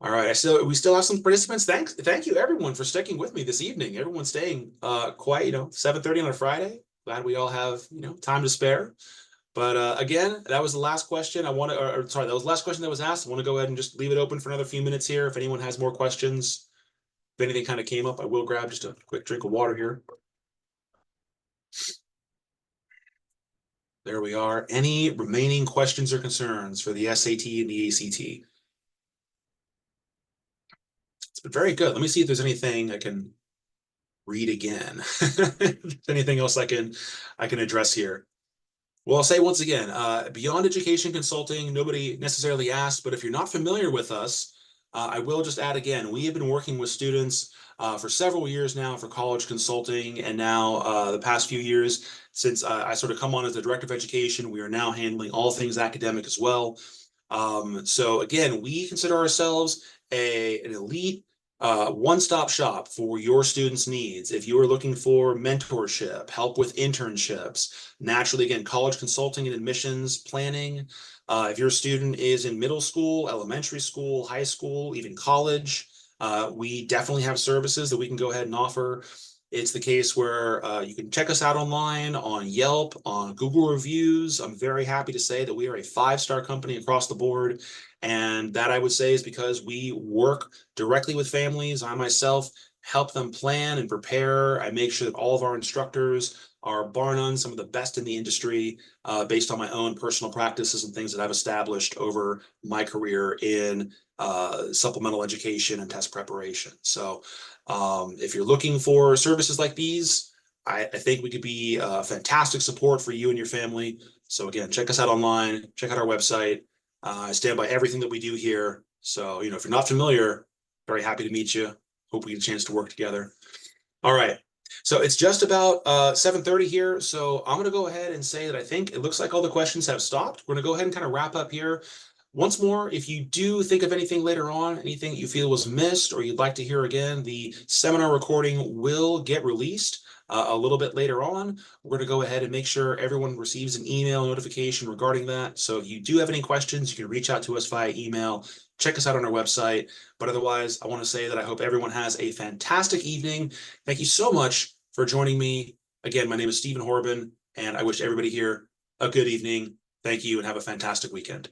All right, we still have some participants. Thank you everyone for sticking with me this evening. Everyone's staying quite, 7:30 on a Friday. Glad we all have, time to spare. But again, that was the last question. Sorry, that was the last question that was asked. I want to go ahead and just leave it open for another few minutes here. If anyone has more questions, if anything kind of came up, I will grab just a quick drink of water here. There we are. Any remaining questions or concerns for the SAT and the ACT? It's been very good. Let me see if there's anything I can read again. Anything else I can address here? Well, I'll say once again, beyond education consulting, nobody necessarily asked, but if you're not familiar with us, I will just add again, we have been working with students for several years now for college consulting, and now the past few years, since I sort of come on as the director of education, we are now handling all things academic as well. So again, we consider ourselves an elite one-stop shop for your students' needs. If you are looking for mentorship, help with internships, naturally, again, college consulting and admissions planning. If your student is in middle school, elementary school, high school, even college, we definitely have services that we can go ahead and offer. It's the case where you can check us out online, on Yelp, on Google reviews. I'm very happy to say that we are a 5-star company across the board. And that I would say is because we work directly with families. I myself help them plan and prepare. I make sure that all of our instructors are bar none some of the best in the industry, based on my own personal practices and things that I've established over my career in supplemental education and test preparation. So if you're looking for services like these, I think we could be fantastic support for you and your family. So again, check us out online, check out our website. I stand by everything that we do here. So, if you're not familiar, very happy to meet you. Hope we get a chance to work together. All right. So it's just about 7:30 here. So I'm going to go ahead and say that I think it looks like all the questions have stopped. We're going to go ahead and kind of wrap up here. Once more, if you do think of anything later on, anything you feel was missed or you'd like to hear again, the seminar recording will get released a little bit later on. We're going to go ahead and make sure everyone receives an email notification regarding that. So if you do have any questions, you can reach out to us via email. Check us out on our website. But otherwise, I want to say that I hope everyone has a fantastic evening. Thank you so much for joining me. Again, my name is Stephen Horban. And I wish everybody here a good evening. Thank you and have a fantastic weekend.